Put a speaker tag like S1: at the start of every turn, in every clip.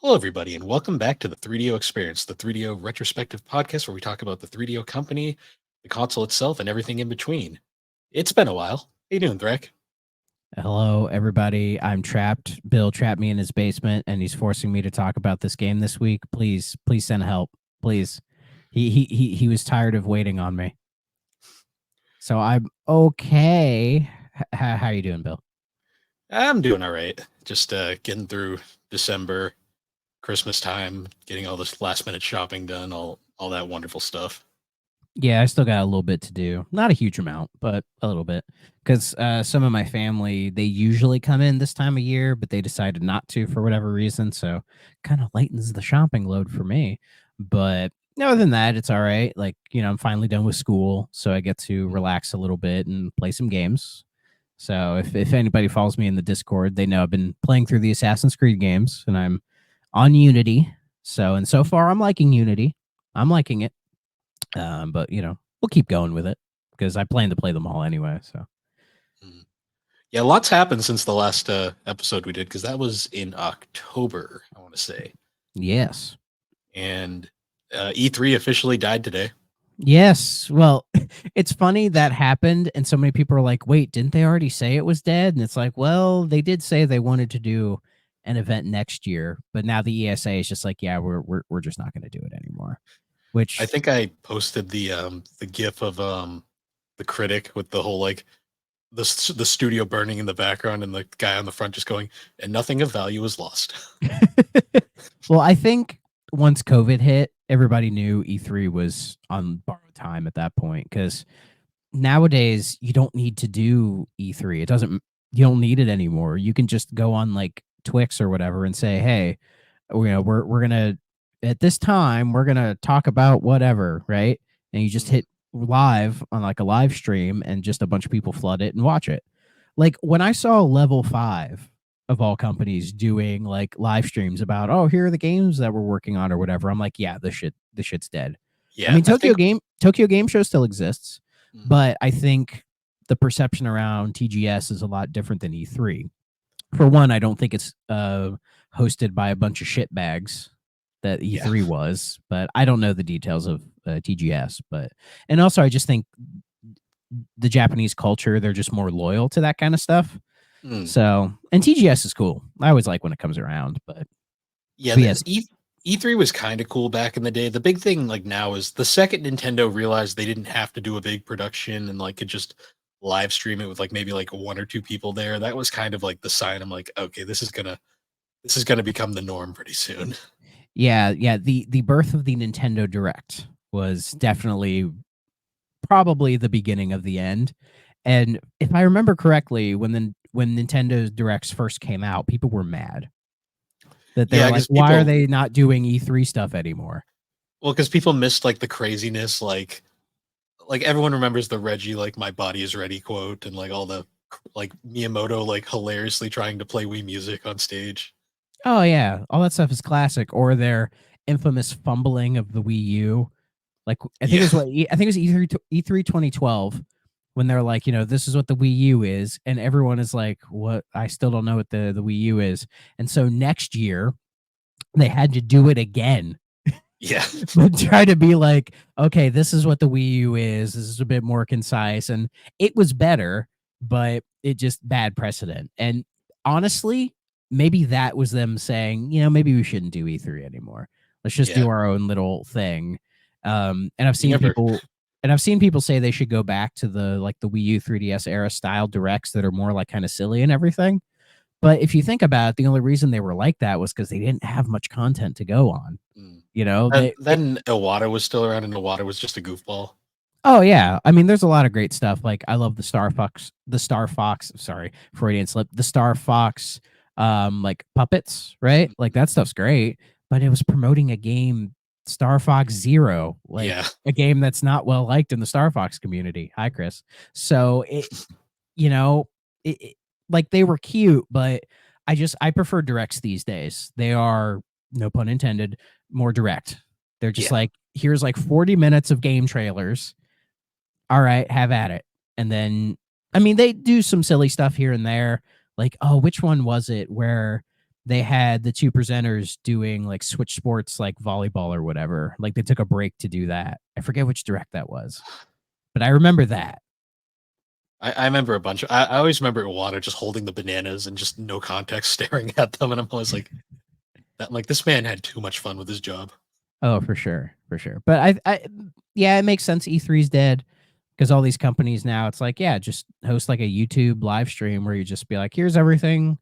S1: Hello, everybody, and welcome back to the 3DO Experience, the 3DO retrospective podcast where we talk about the 3DO company, the console itself, and everything in between. It's been a while. How you doing, Threk?
S2: Hello, everybody. I'm trapped. Bill trapped me in his basement, and he's forcing me to talk about this game this week. Please send help, please. He was tired of waiting on me. So I'm okay. How you doing, Bill?
S1: I'm doing all right. Just getting through December, Christmas time, getting all this last minute shopping done, all that wonderful stuff.
S2: Yeah, I still got a little bit to do. Not a huge amount, but a little bit. Because some of my family, they usually come in this time of year, but they decided not to for whatever reason. So kind of lightens the shopping load for me. But other than that, it's all right. Like, I'm finally done with school. So I get to relax a little bit and play some games. So if anybody follows me in the Discord, they know I've been playing through the Assassin's Creed games and I'm on Unity. So far, I'm liking Unity. I'm liking it. But we'll keep going with it because I plan to play them all anyway. So
S1: Mm. Yeah, lots happened since the last episode we did because that was in October, I want to say.
S2: yes,
S1: And E3 officially died today.
S2: yes. Well, it's funny that happened, and so many people are like, "Wait, didn't they already say it was dead?" And it's like, well, they did say they wanted to do an event next year, but now the ESA is just like, yeah, we're just not going to do it anymore.
S1: I
S2: Which
S1: think I posted the gif of the critic with the whole like the studio burning in the background and the guy on the front just going, and nothing of value is lost.
S2: well, I think once COVID hit, everybody knew E3 was on borrowed time at that point because nowadays you don't need to do E3. It doesn't you don't need it anymore. You can just go on like Twix or whatever and say, "Hey, we're going to at this time we're going to talk about whatever," right? And you just
S1: Mm.
S2: hit live on like a live stream and just a bunch of people flood it and watch it. Like when I saw Level 5 of all companies doing like live streams about, "Oh, here are the games that we're working on," or whatever. I'm like, "Yeah, this shit's dead." I
S1: Yeah,
S2: mean,
S1: I think.
S2: Tokyo Game Show still exists,
S1: Mm.
S2: but I think the perception around TGS is a lot different than E3. For one, I don't think it's hosted by a bunch of shitbags that
S1: Yeah,
S2: E3 was, but I don't know the details of TGS. But and also, I just think the Japanese culture, they're just more loyal to that kind of stuff.
S1: mm.
S2: So, and TGS is cool. I always like when it comes around,
S1: Yeah.
S2: but yes,
S1: E3 was kind of cool back in the day. The big thing like now is the second Nintendo realized they didn't have to do a big production and like could just live stream it with like maybe like one or two people there. That was kind of like the sign. I'm like, okay, this is gonna become the norm pretty soon.
S2: yeah. The birth of the Nintendo Direct was definitely probably the beginning of the end. And if I remember correctly, when Nintendo Directs first came out, people were mad that they
S1: Yeah,
S2: were like,
S1: because
S2: "Why are
S1: people
S2: they not doing E3 stuff anymore?"
S1: well, because people missed like the craziness, like everyone remembers the Reggie like "My body is ready" quote and like all the like Miyamoto like hilariously trying to play Wii music on stage.
S2: Oh yeah, all that stuff is classic. Or their infamous fumbling of the Wii U. Like I think it
S1: Yeah,
S2: was I think it was E3 2012 when they're like, this is what the Wii U is, and everyone is like, "What? I still don't know what the Wii U is." And so next year they had to do it again
S1: yeah,
S2: but try to be like, okay, this is what the Wii U is. This is a bit more concise, and it was better, but it just bad precedent. And honestly, maybe that was them saying, maybe we shouldn't do E3 anymore. Let's just
S1: yeah.
S2: do our own little thing. And I've
S1: You
S2: seen
S1: never.
S2: people. And I've seen people say they should go back to the Wii U 3DS era style directs that are more like kind of silly and everything. But if you think about it, the only reason they were like that was because they didn't have much content to go on.
S1: Mm.
S2: You know,
S1: And
S2: they
S1: then Iwata was still around, and Iwata was just a goofball.
S2: Oh yeah, I mean, there's a lot of great stuff. Like I love the Star Fox. Sorry, Freudian slip. The Star Fox, like puppets, right? Like that stuff's great. But it was promoting a game, Star Fox Zero,
S1: Yeah,
S2: like a game that's not well liked in the Star Fox community. Hi, Chris. So you know, it like they were cute, but I prefer directs these days. They are, no pun intended, more direct. They're just
S1: yeah,
S2: like, here's like 40 minutes of game trailers, all right, have at it. And then, I mean, they do some silly stuff here and there. Like, oh, which one was it where they had the two presenters doing like Switch Sports, like volleyball or whatever. Like they took a break to do that. I forget which direct that was, but I remember that.
S1: I remember a bunch of. I always remember Iwata just holding the bananas and just no context staring at them, and I'm always like, that. Like this man had too much fun with his job.
S2: Oh, for sure, for sure. But yeah, it makes sense. E3's dead because all these companies now, it's like, yeah, just host like a YouTube live stream where you just be like, here's everything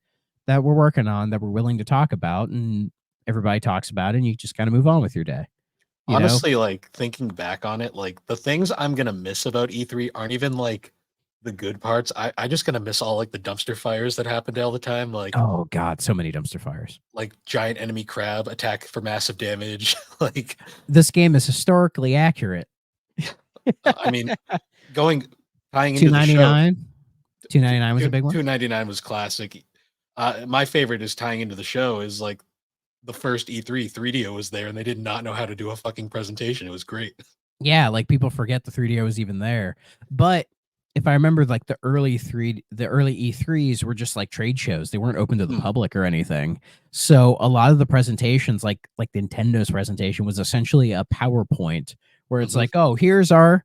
S2: that we're working on that we're willing to talk about, and everybody talks about it, and you just kind of move on with your day. You know?
S1: Honestly, like thinking back on it, like the things I'm gonna miss about E3 aren't even like the good parts. I just gonna miss all like the dumpster fires that happened all the time,
S2: Oh God, so many dumpster fires.
S1: like giant enemy crab attack for massive damage. Like,
S2: This game is historically accurate.
S1: I mean, going tying
S2: Two
S1: into the
S2: ninety
S1: show,
S2: nine. 299 was a big one.
S1: 299 was classic. My favorite is tying into the show is like the first E3, 3DO was there and they did not know how to do a fucking presentation. It was great.
S2: Yeah, like people forget the 3DO was even there. But if I remember, like the early E3s were just like trade shows. They weren't open to the
S1: Hmm.
S2: public or anything. So a lot of the presentations, like Nintendo's presentation, was essentially a PowerPoint where it's
S1: Mhm.
S2: like, oh, here's our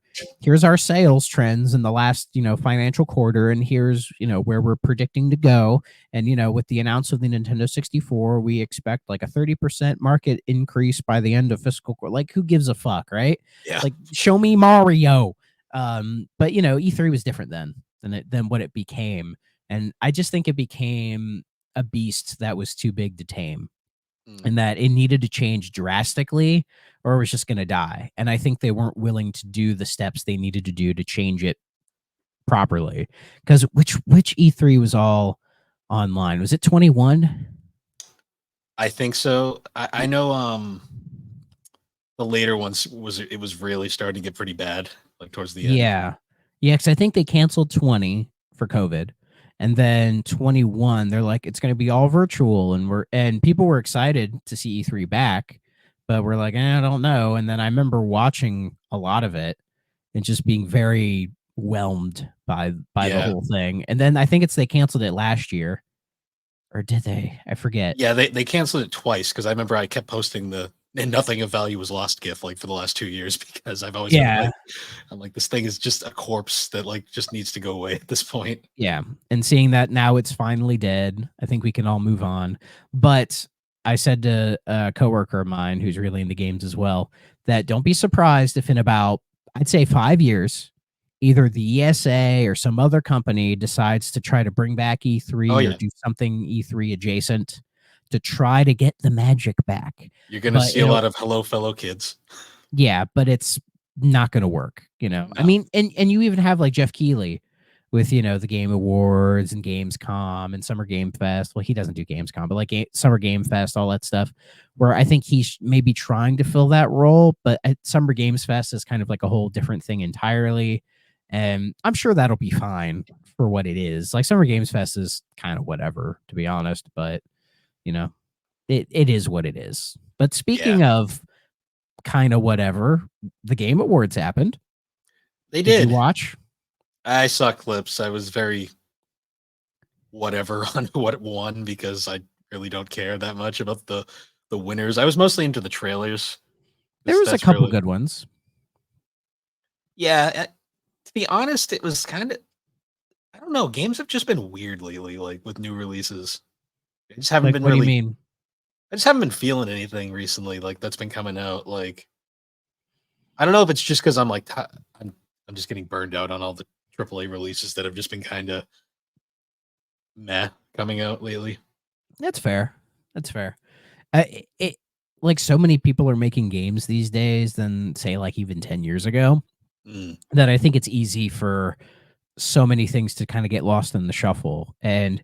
S2: sales trends in the last financial quarter, and here's where we're predicting to go. And with the announcement of the Nintendo 64, we expect like a 30% market increase by the end of fiscal quarter. Like, who gives a fuck, right?
S1: Yeah.
S2: Like, show me Mario. But E3 was different than what it became, and I just think it became a beast that was too big to tame,
S1: Mm.
S2: and that it needed to change drastically, or it was just going to die. And I think they weren't willing to do the steps they needed to do to change it properly. Because which E3 was all online? Was it 21?
S1: I think so. I know the later ones was really starting to get pretty bad, like towards the end.
S2: Yeah. Yeah, because I think they canceled 20 for COVID. And then 21, they're like, it's gonna be all virtual, and people were excited to see E3 back, but we're like, I don't know. And then I remember watching a lot of it and just being very whelmed by the
S1: Yeah.
S2: whole thing. And then I think they canceled it last year. Or did they? I forget.
S1: Yeah, they canceled it twice because I remember I kept posting the and nothing of value was lost gif like for the last 2 years because I've always been
S2: Yeah.
S1: like, I'm like, this thing is just a corpse that like just needs to go away at this point.
S2: Yeah. And seeing that now it's finally dead, I think we can all move on. But I said to a coworker of mine who's really into games as well that don't be surprised if in about, I'd say 5 years, either the ESA or some other company decides to try to bring back
S1: Oh
S2: E3 or
S1: yeah,
S2: do something E3 adjacent to try to get the magic back.
S1: you're gonna
S2: But
S1: see a lot of hello fellow kids.
S2: yeah, but it's not going to work, I
S1: No,
S2: mean, and you even have like Jeff Keighley with the Game Awards and Gamescom and Summer Game Fest. Well, he doesn't do Gamescom, but like Summer Game Fest, all that stuff. Where I think he's maybe trying to fill that role, but Summer Games Fest is kind of like a whole different thing entirely. And I'm sure that'll be fine for what it is. Like Summer Games Fest is kind of whatever, to be honest, but you know, it is what it is. But
S1: yeah,
S2: speaking of kind of whatever, the Game Awards happened.
S1: they
S2: Did you
S1: did.
S2: watch?
S1: I saw clips. I was very whatever on what won because I really don't care that much about the winners. I was mostly into the trailers.
S2: There was a
S1: That's
S2: couple
S1: really
S2: good ones.
S1: yeah. To be honest, it was kind of I don't know. Games have just been weird lately, like with new releases. I just haven't
S2: Like,
S1: been
S2: what do you
S1: really.
S2: mean?
S1: I just haven't been feeling anything recently, like that's been coming out. Like I don't know if it's just because I'm like I'm just getting burned out on all the AAA releases that have just been kind of meh coming out lately.
S2: That's fair. That's fair. It like so many people are making games these days than say like even 10 years ago
S1: Mm,
S2: that I think it's easy for so many things to kind of get lost in the shuffle. And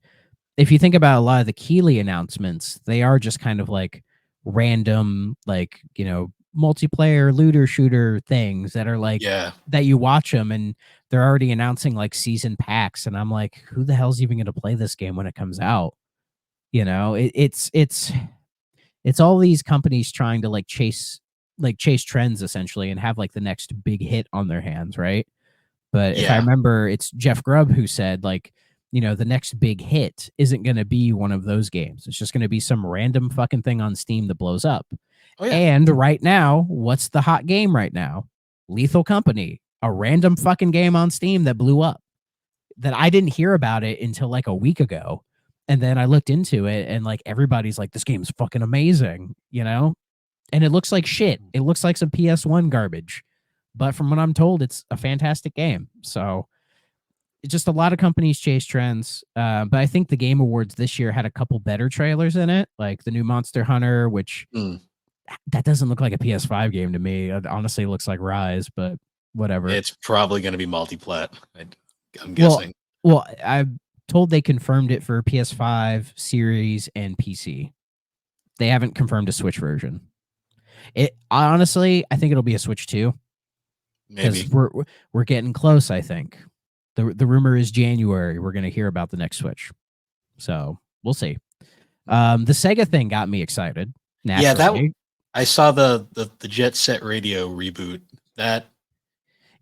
S2: if you think about a lot of the Keeley announcements, they are just kind of like random, like, multiplayer looter shooter things that are like
S1: yeah,
S2: that you watch them and they're already announcing like season packs. And I'm like, who the hell's even going to play this game when it comes out? It's all these companies trying to chase trends essentially and have like the next big hit on their hands, right? But if I
S1: yeah,
S2: remember, it's Jeff Grubb who said like the next big hit isn't going to be one of those games. It's just going to be some random fucking thing on Steam that blows up.
S1: Oh yeah.
S2: And right now, what's the hot game right now? Lethal Company, a random fucking game on Steam that blew up that I didn't hear about it until like a week ago. And then I looked into it and like everybody's like, this game's fucking amazing, And it looks like shit. It looks like some PS1 garbage. But from what I'm told, it's a fantastic game. So it's just a lot of companies chase trends. But I think the Game Awards this year had a couple better trailers in it, like the new Monster Hunter, which that doesn't look like a PS5 game to me. It honestly looks like Rise, but whatever.
S1: It's probably going to be multi-plat. I'm
S2: Well,
S1: guessing.
S2: well, I'm told they confirmed it for PS5, Series, and PC. They haven't confirmed a Switch version. Honestly, I think it'll be a Switch 2 because
S1: Maybe.
S2: we're getting close. I think the rumor is January. We're going to hear about the next Switch, so we'll see. The Sega thing got me excited. Naturally.
S1: Yeah, I saw the Jet Set Radio reboot.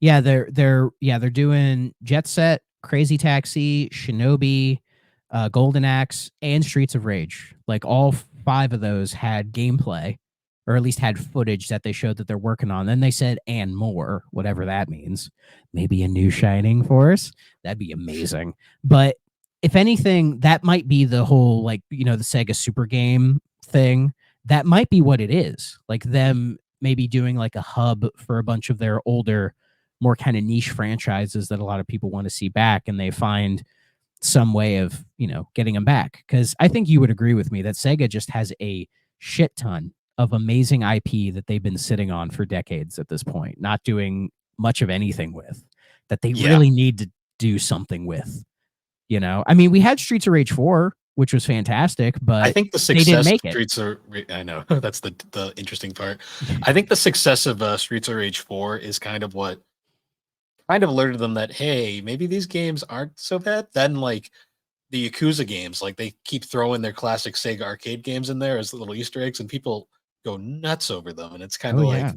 S2: They're doing Jet Set, Crazy Taxi, Shinobi, Golden Axe, and Streets of Rage. Like all 5 of those had gameplay, or at least had footage that they showed that they're working on. Then they said and more, whatever that means. Maybe a new Shining Force. That'd be amazing. But if anything, that might be the whole the Sega Super Game thing. That might be what it is. Like them maybe doing like a hub for a bunch of their older, more kind of niche franchises that a lot of people want to see back, and they find some way of getting them back. Because I think you would agree with me that Sega just has a shit ton of amazing IP that they've been sitting on for decades at this point, not doing much of anything with, that they really need to do something with. I mean, we had Streets of Rage 4, which was fantastic, but
S1: I think the
S2: they didn't
S1: success of
S2: make it.
S1: Streets of I know that's the interesting part. I think the success of Streets of Rage 4 is kind of what kind of alerted them that, hey, maybe these games aren't so bad. Then like the Yakuza games, like they keep throwing their classic Sega arcade games in there as little Easter eggs, and people go nuts over them. And it's kind
S2: Oh
S1: of
S2: yeah.
S1: like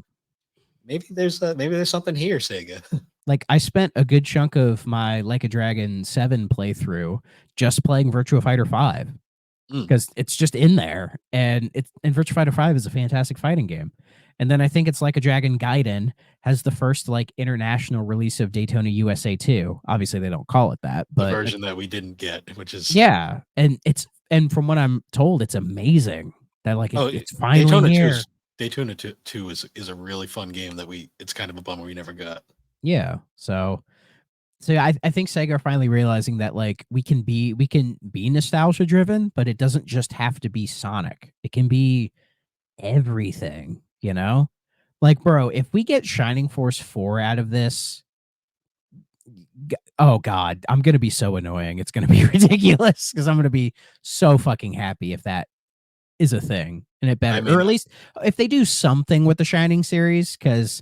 S1: maybe there's something here, Sega.
S2: Like I spent a good chunk of my Like a Dragon 7 playthrough just playing Virtua Fighter 5 because it's just in there, and Virtua Fighter 5 is a fantastic fighting game. And then I think it's Like a Dragon Gaiden has the first like international release of Daytona USA 2. Obviously they don't call it that,
S1: The
S2: but
S1: version that we didn't get, which is
S2: and from what I'm told, it's amazing that like it's finally
S1: Daytona 2
S2: here.
S1: is is a really fun game that it's kind of a bummer we never got.
S2: Yeah. So I think Sega are finally realizing that like we can be nostalgia driven, but it doesn't just have to be Sonic. It can be everything, Like, bro, if we get Shining Force 4 out of this, oh god, I'm gonna be so annoying. It's gonna be ridiculous because I'm gonna be so fucking happy if that is a thing, and it better, or at least if they do something with the Shining series, because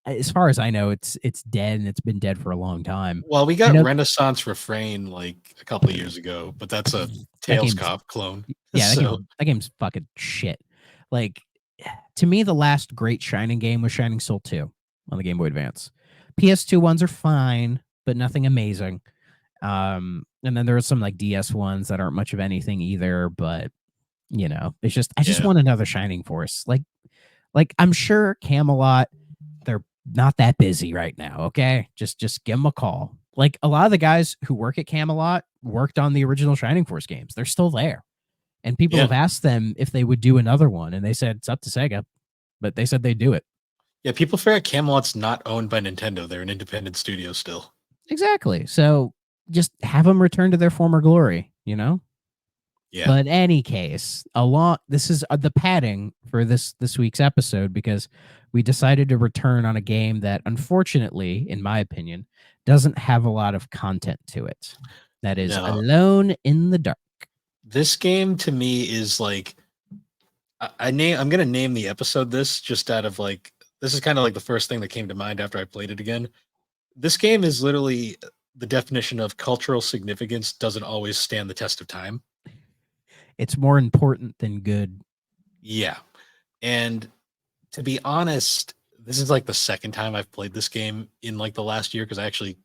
S2: as far as I know, it's dead and it's been dead for a long time.
S1: Well, we got Renaissance Refrain like a couple of years ago, but that's a Tails Cop clone.
S2: Yeah,
S1: So
S2: that game's fucking shit. Like, to me, the last great Shining game was Shining Soul 2 on the Game Boy Advance. PS2 ones are fine, but nothing amazing. And then there are some like DS ones that aren't much of anything either, but it's just I just want another Shining Force. Like I'm sure Camelot, they're not that busy right now, okay? Just give them a call. Like a lot of the guys who work at Camelot worked on the original Shining Force games. They're still there. And people have asked them if they would do another one, and they said it's up to Sega, but they said they'd do it.
S1: Yeah, people forget Camelot's not owned by Nintendo. They're an independent studio still.
S2: Exactly. So just have them return to their former glory,
S1: Yeah.
S2: But in any case, this is the padding for this week's episode because we decided to return on a game that, unfortunately, in my opinion, doesn't have a lot of content to it. That is Alone in the Dark.
S1: This game to me is like I'm gonna name the episode this just out of like this is kind of like the first thing that came to mind after I played it again. This game is literally the definition of cultural significance doesn't always stand the test of time.
S2: It's more important than good.
S1: Yeah. And to be honest, this is like the second time I've played this game in like the last year because I actually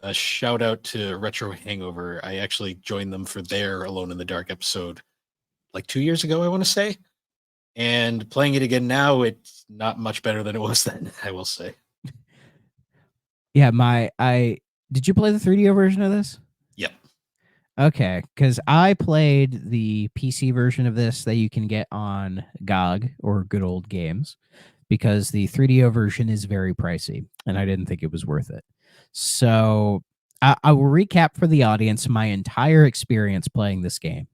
S1: A shout out to Retro Hangover. I actually joined them for their Alone in the Dark episode like 2 years ago, I want to say. And playing it again now, it's not much better than it was then, I will say.
S2: Yeah, I did you play the 3DO version of this?
S1: Yep.
S2: Okay, because I played the PC version of this that you can get on GOG or Good Old Games, because the 3DO version is very pricey, and I didn't think it was worth it. So I will recap for the audience my entire experience playing this game.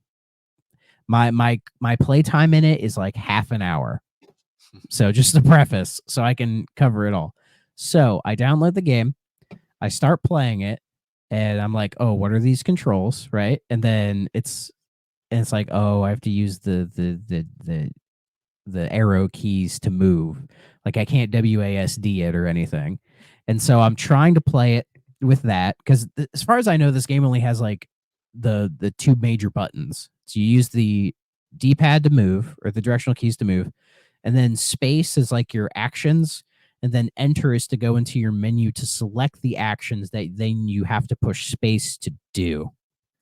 S2: My playtime in it is like half an hour. So just a preface, so I can cover it all. So I download the game, I start playing it, and I'm like, oh, what are these controls, right? And then it's like, oh, I have to use the arrow keys to move. Like I can't WASD it or anything. And so I'm trying to play it with that, because as far as I know, this game only has like the two major buttons. So you use the D-pad to move, or the directional keys to move, and then space is like your actions, and then enter is to go into your menu to select the actions that then you have to push space to do,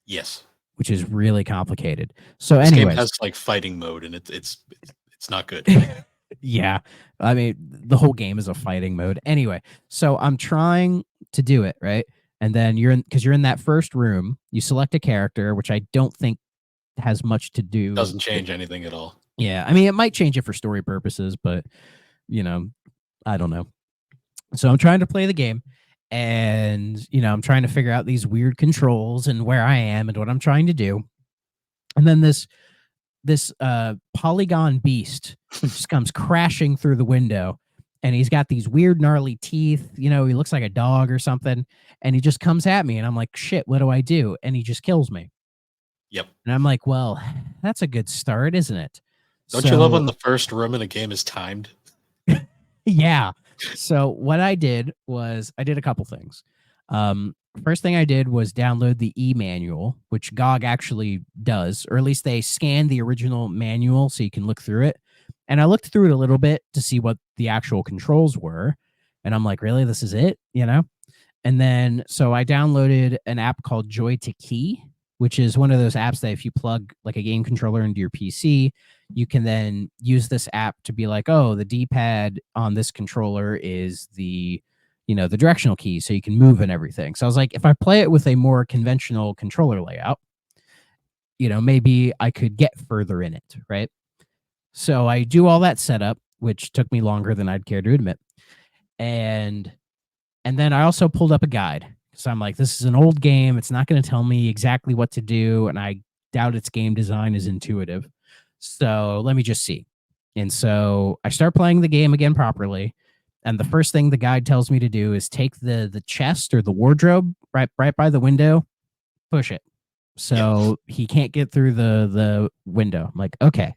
S1: Yes.
S2: which is really complicated. So
S1: This game
S2: anyways,
S1: has like fighting mode, and it's not good.
S2: yeah. I mean, the whole game is a fighting mode. Anyway, so I'm trying to do it, right? And then because you're in that first room, you select a character, which I don't think has much to do.
S1: Doesn't change anything at all.
S2: Yeah. I mean, it might change it for story purposes, but, you know, I don't know. So I'm trying to play the game, and, I'm trying to figure out these weird controls and where I am and what I'm trying to do. And then this polygon beast just comes crashing through the window, and he's got these weird gnarly teeth. He looks like a dog or something, and he just comes at me, and I'm like, shit, what do I do? And he just kills me.
S1: Yep.
S2: And I'm like, well, that's a good start, isn't it?
S1: Don't you love
S2: So
S1: when the first room in a game is timed?
S2: yeah. So what I did was I did a couple things. First thing I did was download the e-manual, which GOG actually does, or at least they scan the original manual so you can look through it. And I looked through it a little bit to see what the actual controls were. And I'm like, really, this is it? And then so I downloaded an app called Joy to Key, which is one of those apps that if you plug like a game controller into your PC, you can then use this app to be like, oh, the D-pad on this controller is the directional key, so you can move and everything. So I was like, if I play it with a more conventional controller layout, maybe I could get further in it, right? So I do all that setup, which took me longer than I'd care to admit. And then I also pulled up a guide, because I'm like, this is an old game. It's not going to tell me exactly what to do, and I doubt its game design is intuitive. So let me just see. And so I start playing the game again properly, and the first thing the guide tells me to do is take the chest or the wardrobe right by the window, push it,
S1: Yep.
S2: so he can't get through the window. I'm like, okay.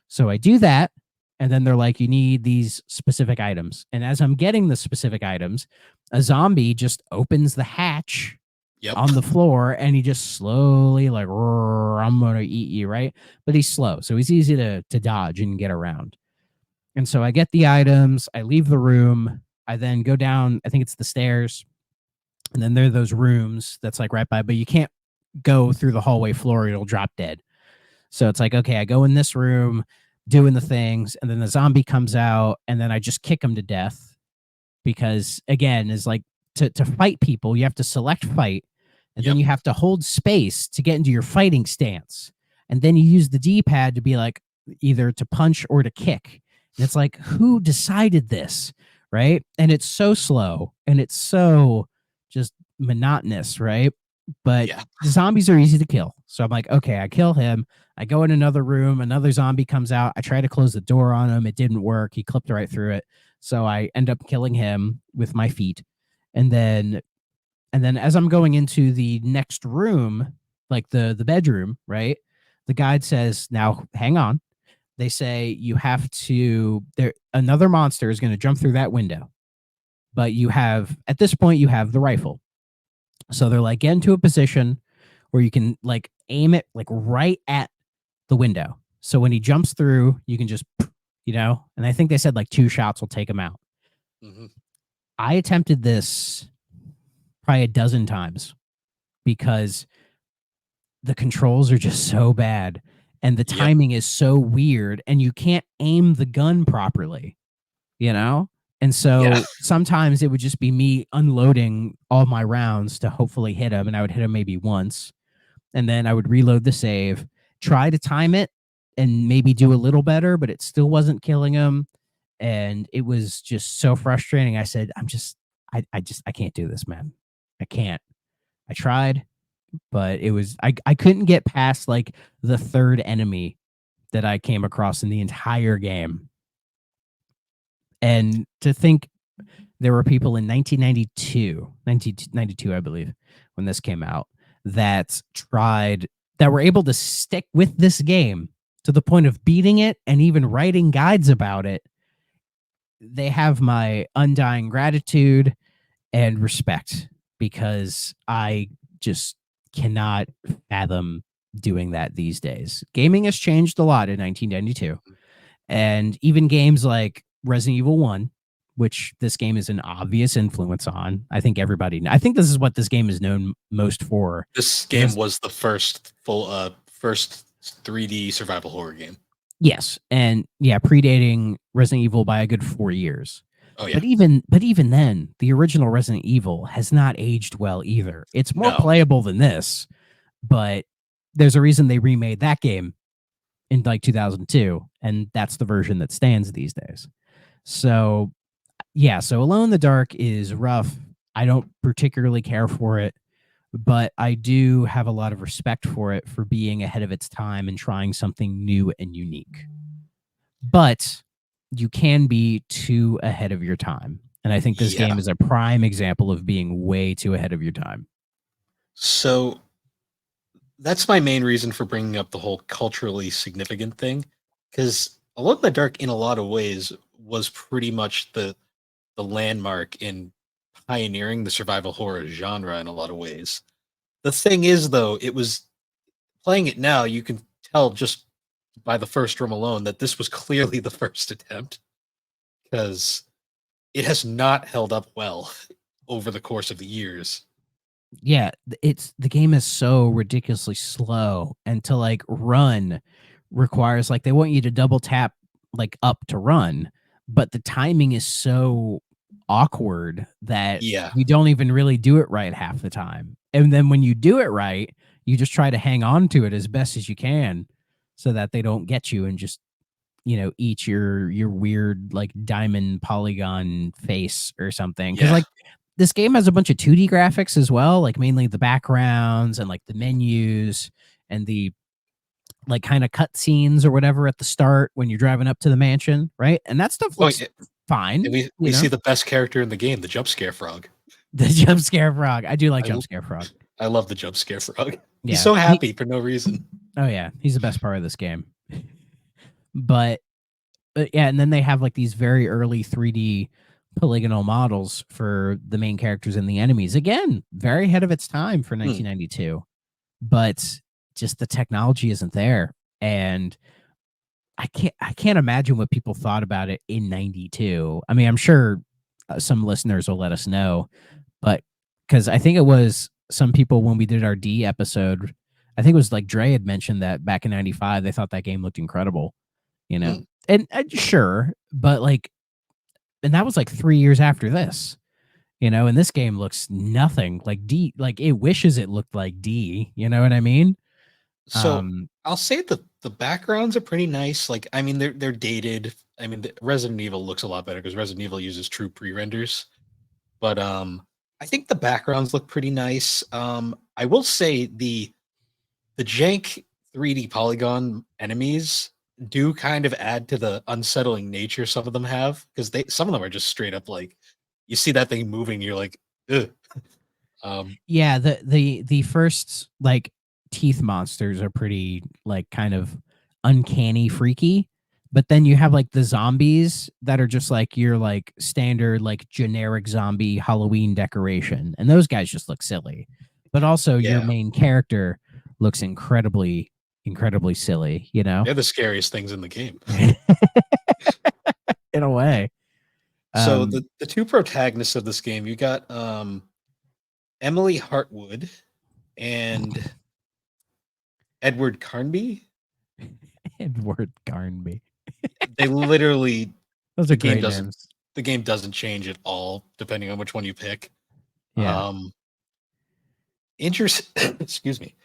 S2: So I do that, and then they're like, you need these specific items. And as I'm getting the specific items, a zombie just opens the hatch
S1: Yep.
S2: on the floor, and he just slowly like, I'm gonna eat you, right? But he's slow, so he's easy to dodge and get around. And so I get the items, I leave the room, I then go down, I think it's the stairs, and then there are those rooms that's like right by, but you can't go through the hallway floor, it'll drop dead. So it's like, okay, I go in this room doing the things, and then the zombie comes out, and then I just kick him to death, because again, is like to fight people, you have to select fight, and then
S1: Yep.
S2: you have to hold space to get into your fighting stance. And then you use the D-pad to be like either to punch or to kick. And it's like, who decided this? Right. And it's so slow, and it's so just monotonous, right? But
S1: Yeah.
S2: the zombies are easy to kill. So I'm like, okay, I kill him. I go in another room, another zombie comes out. I try to close the door on him. It didn't work. He clipped right through it. So I end up killing him with my feet. And then as I'm going into the next room, like the bedroom, right? The guide says, now hang on. They say you have to there another monster is going to jump through that window. But you have at this point you have the rifle. So they're like, get into a position where you can like aim it like right at the window. So when he jumps through, you can just, and I think they said like 2 shots will take him out.
S1: Hmm.
S2: I attempted this probably a dozen times because the controls are just so bad and the
S1: Yep.
S2: timing is so weird and you can't aim the gun properly, you know? And
S1: Yeah.
S2: so sometimes it would just be me unloading all my rounds to hopefully hit him, and I would hit him maybe once, and then I would reload the save, try to time it and maybe do a little better, but it still wasn't killing him. And it was just so frustrating. I said, I can't do this, man. I can't. I tried, but I couldn't get past like the third enemy that I came across in the entire game. And to think there were people in 1992, I believe, when this came out, that tried, that were able to stick with this game to the point of beating it and even writing guides about it. They have my undying gratitude and respect because I just cannot fathom doing that these days. Gaming has changed a lot in 1992. And even games like Resident Evil 1, which this game is an obvious influence on. I think this is what this game is known most for.
S1: This
S2: Is
S1: game
S2: this
S1: was the first 3D survival horror game.
S2: Yes, and yeah, predating Resident Evil by a good 4 years.
S1: Oh yeah.
S2: But even then, the original Resident Evil has not aged well either. It's more
S1: No.
S2: playable than this, but there's a reason they remade that game in like 2002, and that's the version that stands these days. So, yeah, so Alone in the Dark is rough. I don't particularly care for it, but I do have a lot of respect for it for being ahead of its time and trying something new and unique. But you can be too ahead of your time. And I think this
S1: Yeah.
S2: game is a prime example of being way too ahead of your time.
S1: So that's my main reason for bringing up the whole culturally significant thing, because Alone in the Dark, in a lot of ways, was pretty much the landmark in pioneering the survival horror genre in a lot of ways. The thing is, though, it was playing it now, you can tell just by the first room alone that this was clearly the first attempt because it has not held up well over the course of the years.
S2: Yeah, it's the game is so ridiculously slow, and to like run requires like they want you to double tap like up to run, but the timing is so awkward that
S1: Yeah.
S2: you don't even really do it right half the time. And then when you do it right, you just try to hang on to it as best as you can so that they don't get you and just, eat your weird like diamond polygon face or something. Cause
S1: Yeah.
S2: like this game has a bunch of 2D graphics as well, like mainly the backgrounds and like the menus and the like kind of cut scenes or whatever at the start when you're driving up to the mansion, right? And that stuff
S1: Oh,
S2: looks
S1: yeah. And
S2: fine,
S1: we see the best character in the game, the jump scare frog.
S2: The jump scare frog. I do like
S1: I
S2: jump scare frog.
S1: I love the jump scare frog. He's
S2: Yeah.
S1: so happy for no reason.
S2: Oh yeah, he's the best part of this game. But yeah, and then they have like these very early 3D polygonal models for the main characters and the enemies. Again, very ahead of its time for
S1: Hmm.
S2: 1992. But just the technology isn't there. And I can't imagine what people thought about it in 92. I mean, I'm sure some listeners will let us know, but because I think it was some people when we did our D episode, I think it was like Dre had mentioned that back in 95 they thought that game looked incredible, you know.
S1: Hmm.
S2: And sure, but like, and that was like 3 years after this, and this game looks nothing like D. Like it wishes it looked like D, you know what I mean?
S1: So
S2: um
S1: I'll say the backgrounds are pretty nice. Like, I mean, they're dated. I mean, Resident Evil looks a lot better because Resident Evil uses true pre-renders. But I think the backgrounds look pretty nice. I will say the jank 3D polygon enemies do kind of add to the unsettling nature some of them have, because they some of them are just straight up like you see that thing moving, you're like, ugh.
S2: yeah, the first like teeth monsters are pretty like kind of uncanny freaky, but then you have like the zombies that are just like your like standard like generic zombie Halloween decoration, and those guys just look silly. But also your
S1: Yeah,
S2: main character looks incredibly silly,
S1: they're the scariest things in the game.
S2: in a way.
S1: So
S2: um
S1: the two protagonists of this game, you got Emily Hartwood and Edward Carnby.
S2: Edward Garnby.
S1: They literally
S2: Those
S1: the
S2: are
S1: game
S2: great
S1: doesn't
S2: names.
S1: the game doesn't change at all depending on which one you pick.
S2: Yeah.
S1: Um, interest. Excuse me.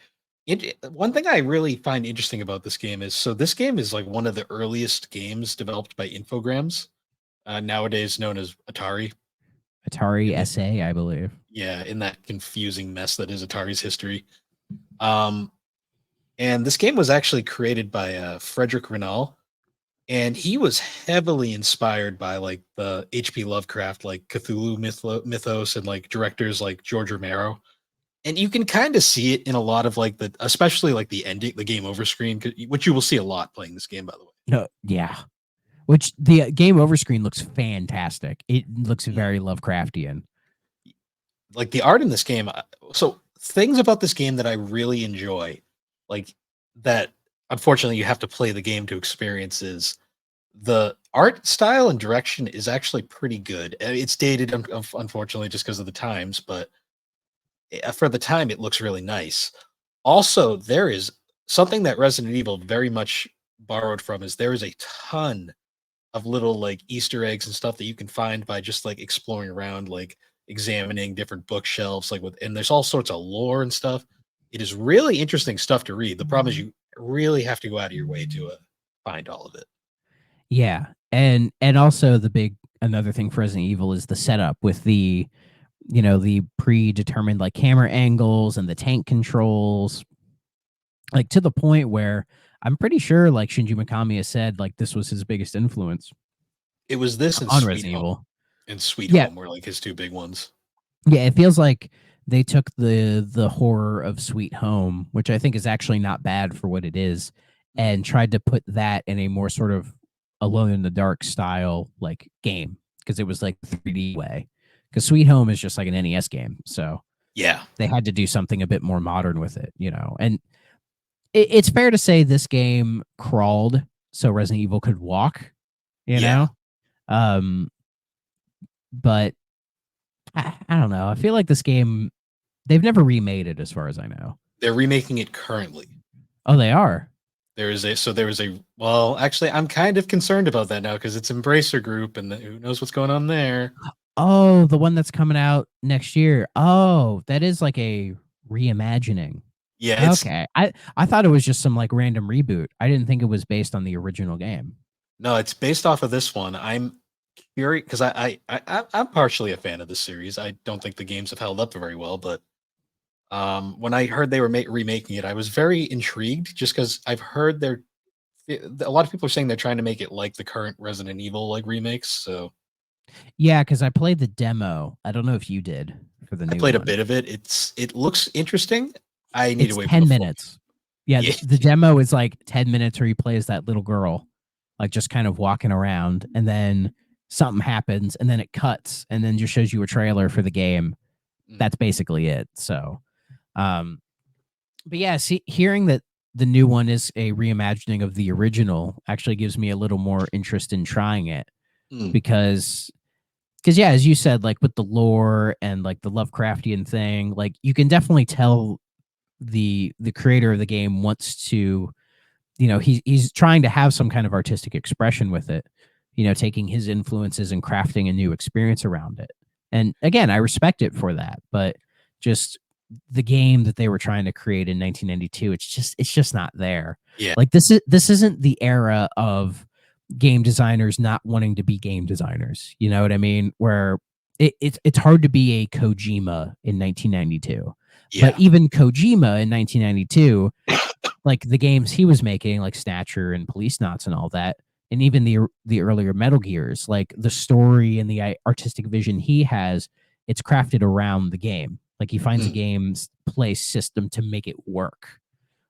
S1: One thing I really find interesting about this game is so this game is like one of the earliest games developed by Infogrames, nowadays known as Atari.
S2: Atari
S1: In the
S2: SA, I believe.
S1: yeah, in that confusing mess that is Atari's history. Um, and this game was actually created by Frederick Renal, and he was heavily inspired by like the H.P. Lovecraft, like Cthulhu mythos, and like directors like George Romero. And you can kind of see it in a lot of like especially like the ending, the game over screen, which you will see a lot playing this game, by the way.
S2: No, yeah. Which the game over screen looks fantastic. It looks
S1: Mm.
S2: very Lovecraftian.
S1: Like the art in this game. So things about this game that I really enjoy, like that, unfortunately, you have to play the game to experience is the art style and direction is actually pretty good. It's dated, unfortunately, just because of the times, but for the time, it looks really nice. Also, there is something that Resident Evil very much borrowed from is there is a ton of little like Easter eggs and stuff that you can find by just like exploring around, like examining different bookshelves, like and there's all sorts of lore and stuff. It is really interesting stuff to read. The problem is you really have to go out of your way to find all of it.
S2: Yeah. And also the big another thing for Resident Evil is the setup with the the predetermined like camera angles and the tank controls, like to the point where I'm pretty sure like Shinji Mikami has said like this was his biggest influence
S1: It was this and
S2: on
S1: Sweet
S2: Resident
S1: Home.
S2: Evil.
S1: And Sweet
S2: Yeah,
S1: Home were like his two big ones.
S2: yeah, it feels like they took the horror of Sweet Home, which I think is actually not bad for what it is,
S1: Mm.
S2: and tried to put that in a more sort of Alone in the Dark style like game because it was like 3D way. Because Sweet Home is just like an NES game, so
S1: Yeah.
S2: they had to do something a bit more modern with it, And it's fair to say this game crawled so Resident Evil could walk, you
S1: Yeah.
S2: know. Um, but I don't know. I feel like this game they've never remade it as far as I know.
S1: They're remaking it currently.
S2: Oh, they are.
S1: There was a well, actually, I'm kind of concerned about that now because it's Embracer Group, and who knows what's going on there.
S2: Oh, the one that's coming out next year. Oh, that is like a reimagining.
S1: Yeah, it's
S2: Okay. I thought it was just some like random reboot. I didn't think it was based on the original game.
S1: no, it's based off of this one. I'm curious because I'm partially a fan of this series. I don't think the games have held up very well, but when I heard they were remaking it, I was very intrigued just because I've heard a lot of people are saying they're trying to make it like the current Resident Evil like remakes. So
S2: Yeah, because I played the demo. I don't know if you did for the
S1: I
S2: new
S1: played a
S2: one.
S1: bit of it. It looks interesting. I need to
S2: It's
S1: wait for
S2: 10
S1: the full.
S2: minutes. Yeah,
S1: Yeah,
S2: the demo is like 10 minutes where he plays that little girl, like just kind of walking around, and then something happens, and then it cuts, and then just shows you a trailer for the game.
S1: Mm.
S2: That's basically it. So, um, but yeah, see, hearing that the new one is a reimagining of the original actually gives me a little more interest in trying it
S1: Mm.
S2: because yeah, as you said, like with the lore and like the Lovecraftian thing, like you can definitely tell the creator of the game wants to, he's trying to have some kind of artistic expression with it, taking his influences and crafting a new experience around it. And again, I respect it for that, but just the game that they were trying to create in 1992, it's just not there.
S1: Yeah,
S2: Like this isn't the era of game designers not wanting to be game designers. You know what I mean? Where it's hard to be a Kojima in 1992. But
S1: yeah.
S2: even Kojima in 1992, like the games he was making, like Snatcher and Police Knots and all that, and even the earlier Metal Gears, like the story and the artistic vision he has, it's crafted around the game. Like he finds a
S1: Mm.
S2: game's play system to make it work.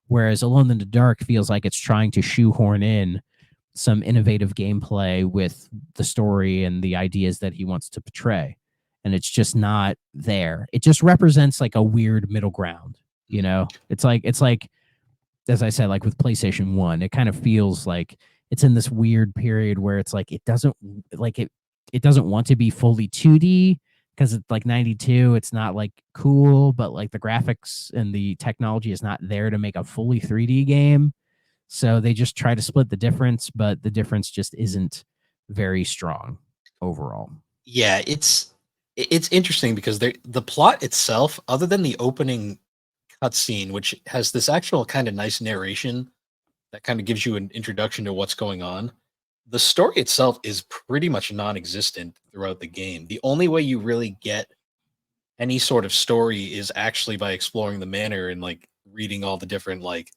S2: Whereas Alone in the Dark feels like it's trying to shoehorn in some innovative gameplay with the story and the ideas that he wants to portray. And it's just not there. It just represents like a weird middle ground, you
S1: Mm.
S2: know? It's like as I said, like with PlayStation 1, it kind of feels like it's in this weird period where it's like it doesn't want to be fully 2D, because it's like 92. It's not like cool, but like the graphics and the technology is not there to make a fully 3D game. So they just try to split the difference, but the difference just isn't very strong overall.
S1: Yeah, it's interesting because the plot itself, other than the opening cutscene, which has this actual kind of nice narration that kind of gives you an introduction to what's going on, the story itself is pretty much non-existent throughout the game. The only way you really get any sort of story is actually by exploring the manor and like reading all the different like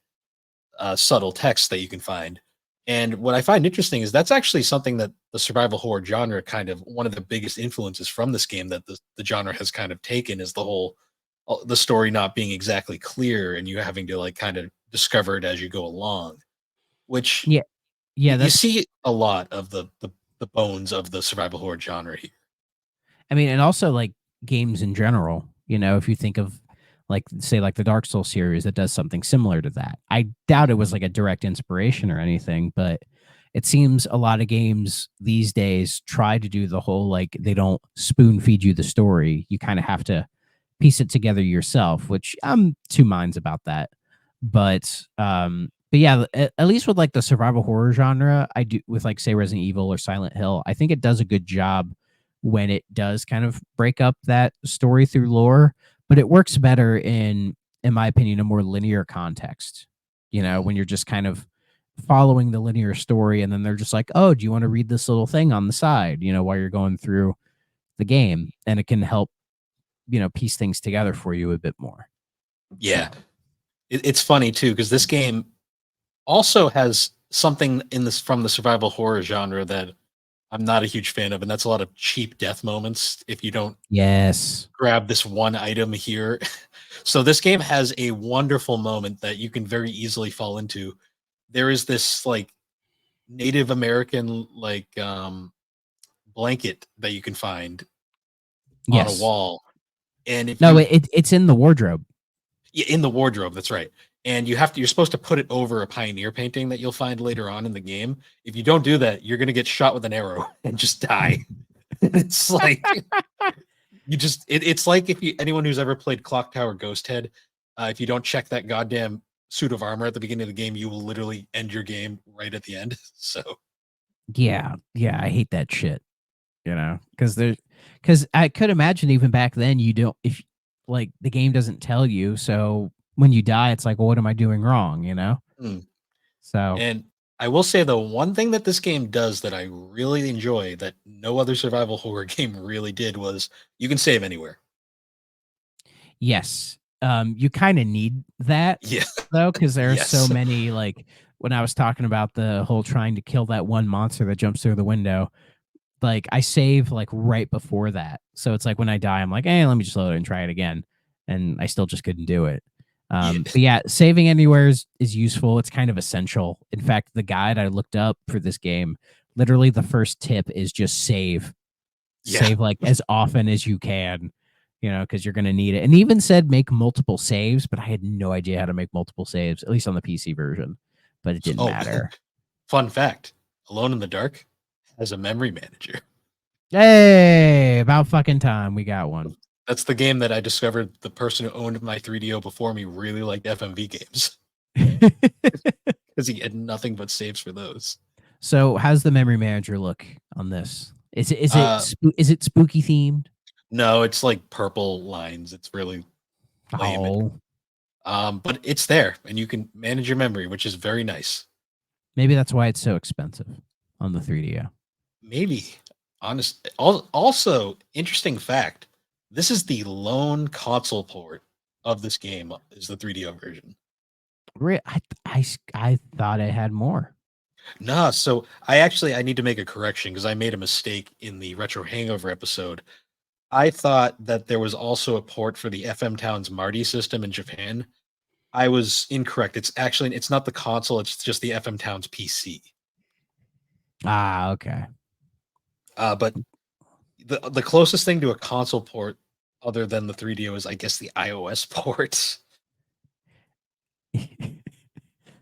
S1: subtle texts that you can find. And what I find interesting is that's actually something that the survival horror genre kind of one of the biggest influences from this game that the genre has kind of taken is the whole the story not being exactly clear and you having to like kind of discover it as you go along, which
S2: Yeah, yeah,
S1: you
S2: that's
S1: see a lot of the bones of the survival horror genre here.
S2: I mean, and also like games in general, if you think of like say like the Dark Souls series that does something similar to that. I doubt it was like a direct inspiration or anything, but it seems a lot of games these days try to do the whole like they don't spoon feed you the story. You kind of have to piece it together yourself, which I'm two minds about that. But yeah, at least with like the survival horror genre, I do with like say Resident Evil or Silent Hill, I think it does a good job when it does kind of break up that story through lore, but it works better in my opinion, a more linear context.
S1: Mhm.
S2: When you're just kind of following the linear story and then they're just like, "Oh, do you want to read this little thing on the side, while you're going through the game?" And it can help, piece things together for you a bit more.
S1: Yeah,
S2: So,
S1: it's funny too because this game also has something in this from the survival horror genre that I'm not a huge fan of, and that's a lot of cheap death moments if you don't
S2: yes.
S1: grab this one item here. So this game has a wonderful moment that you can very easily fall into. There is this like Native American like blanket that you can find on a
S2: Yes.
S1: wall, and if
S2: No,
S1: you
S2: it's in the wardrobe.
S1: yeah, in the wardrobe, that's right. And you're supposed to put it over a pioneer painting that you'll find later on in the game. If you don't do that, you're gonna get shot with an arrow and just die. It's like it's like if you anyone who's ever played Clock Tower Ghost Head, if you don't check that goddamn suit of armor at the beginning of the game, you will literally end your game right at the end. So
S2: Yeah. Yeah, I hate that shit. Because I could imagine even back then you don't if like the game doesn't tell you, so when you die it's like, well, what am I doing wrong?
S1: mm.
S2: So
S1: And I will say the one thing that this game does that I really enjoy that no other survival horror game really did was you can save anywhere.
S2: yes, you kind of need that
S1: Yeah.
S2: though, because there are so
S1: Yes.
S2: many like when I was talking about the whole trying to kill that one monster that jumps through the window, like I save like right before that. So it's like when I die, I'm like, hey, let me just load it and try it again. And I still just couldn't do it.
S1: Yeah.
S2: But yeah, saving anywhere is useful. It's kind of essential. In fact, the guide I looked up for this game, literally the first tip is just save.
S1: Yeah.
S2: Save like as often as you can, because you're gonna need it. And even said make multiple saves, but I had no idea how to make multiple saves, at least on the PC version. But it
S1: So,
S2: didn't
S1: oh,
S2: matter.
S1: fun fact: Alone in the Dark has a memory manager.
S2: Hey, about fucking time we got one.
S1: That's the game that I discovered the person who owned my 3DO before me really liked FMV games because he had nothing but saves for those.
S2: So, how's the memory manager look on this?
S1: Uh,
S2: Is it spooky themed?
S1: no, it's like purple lines. It's really lame.
S2: Oh,
S1: But it's there, and you can manage your memory, which is very nice.
S2: maybe that's why it's so expensive on the 3DO.
S1: Maybe, Also, interesting fact: this is the lone console port of this game. Is the 3DO version?
S2: I thought I had more.
S1: Nah, so I need to make a correction because I made a mistake in the Retro Hangover episode. I thought that there was also a port for the FM Towns Marty system in Japan. I was incorrect. It's not the console, it's just the FM Towns PC.
S2: Ah, okay.
S1: But the closest thing to a console port other than the 3DO is I guess the iOS ports.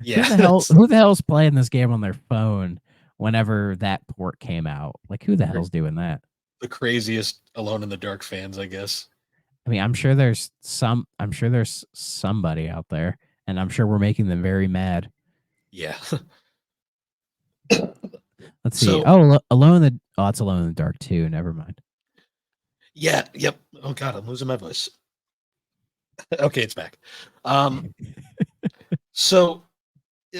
S1: Yeah.
S2: Who the hell's playing this game on their phone whenever that port came out? Like who the hell's doing that?
S1: the craziest Alone in the Dark fans, I guess.
S2: I mean, I'm sure there's somebody out there, and I'm sure we're making them very mad.
S1: Yeah.
S2: Let's see.
S1: So
S2: Oh, Alone in the oh, it's Alone in the Dark too. Never mind.
S1: yeah, yep. Oh god, I'm losing my voice. Okay, it's back. Um, so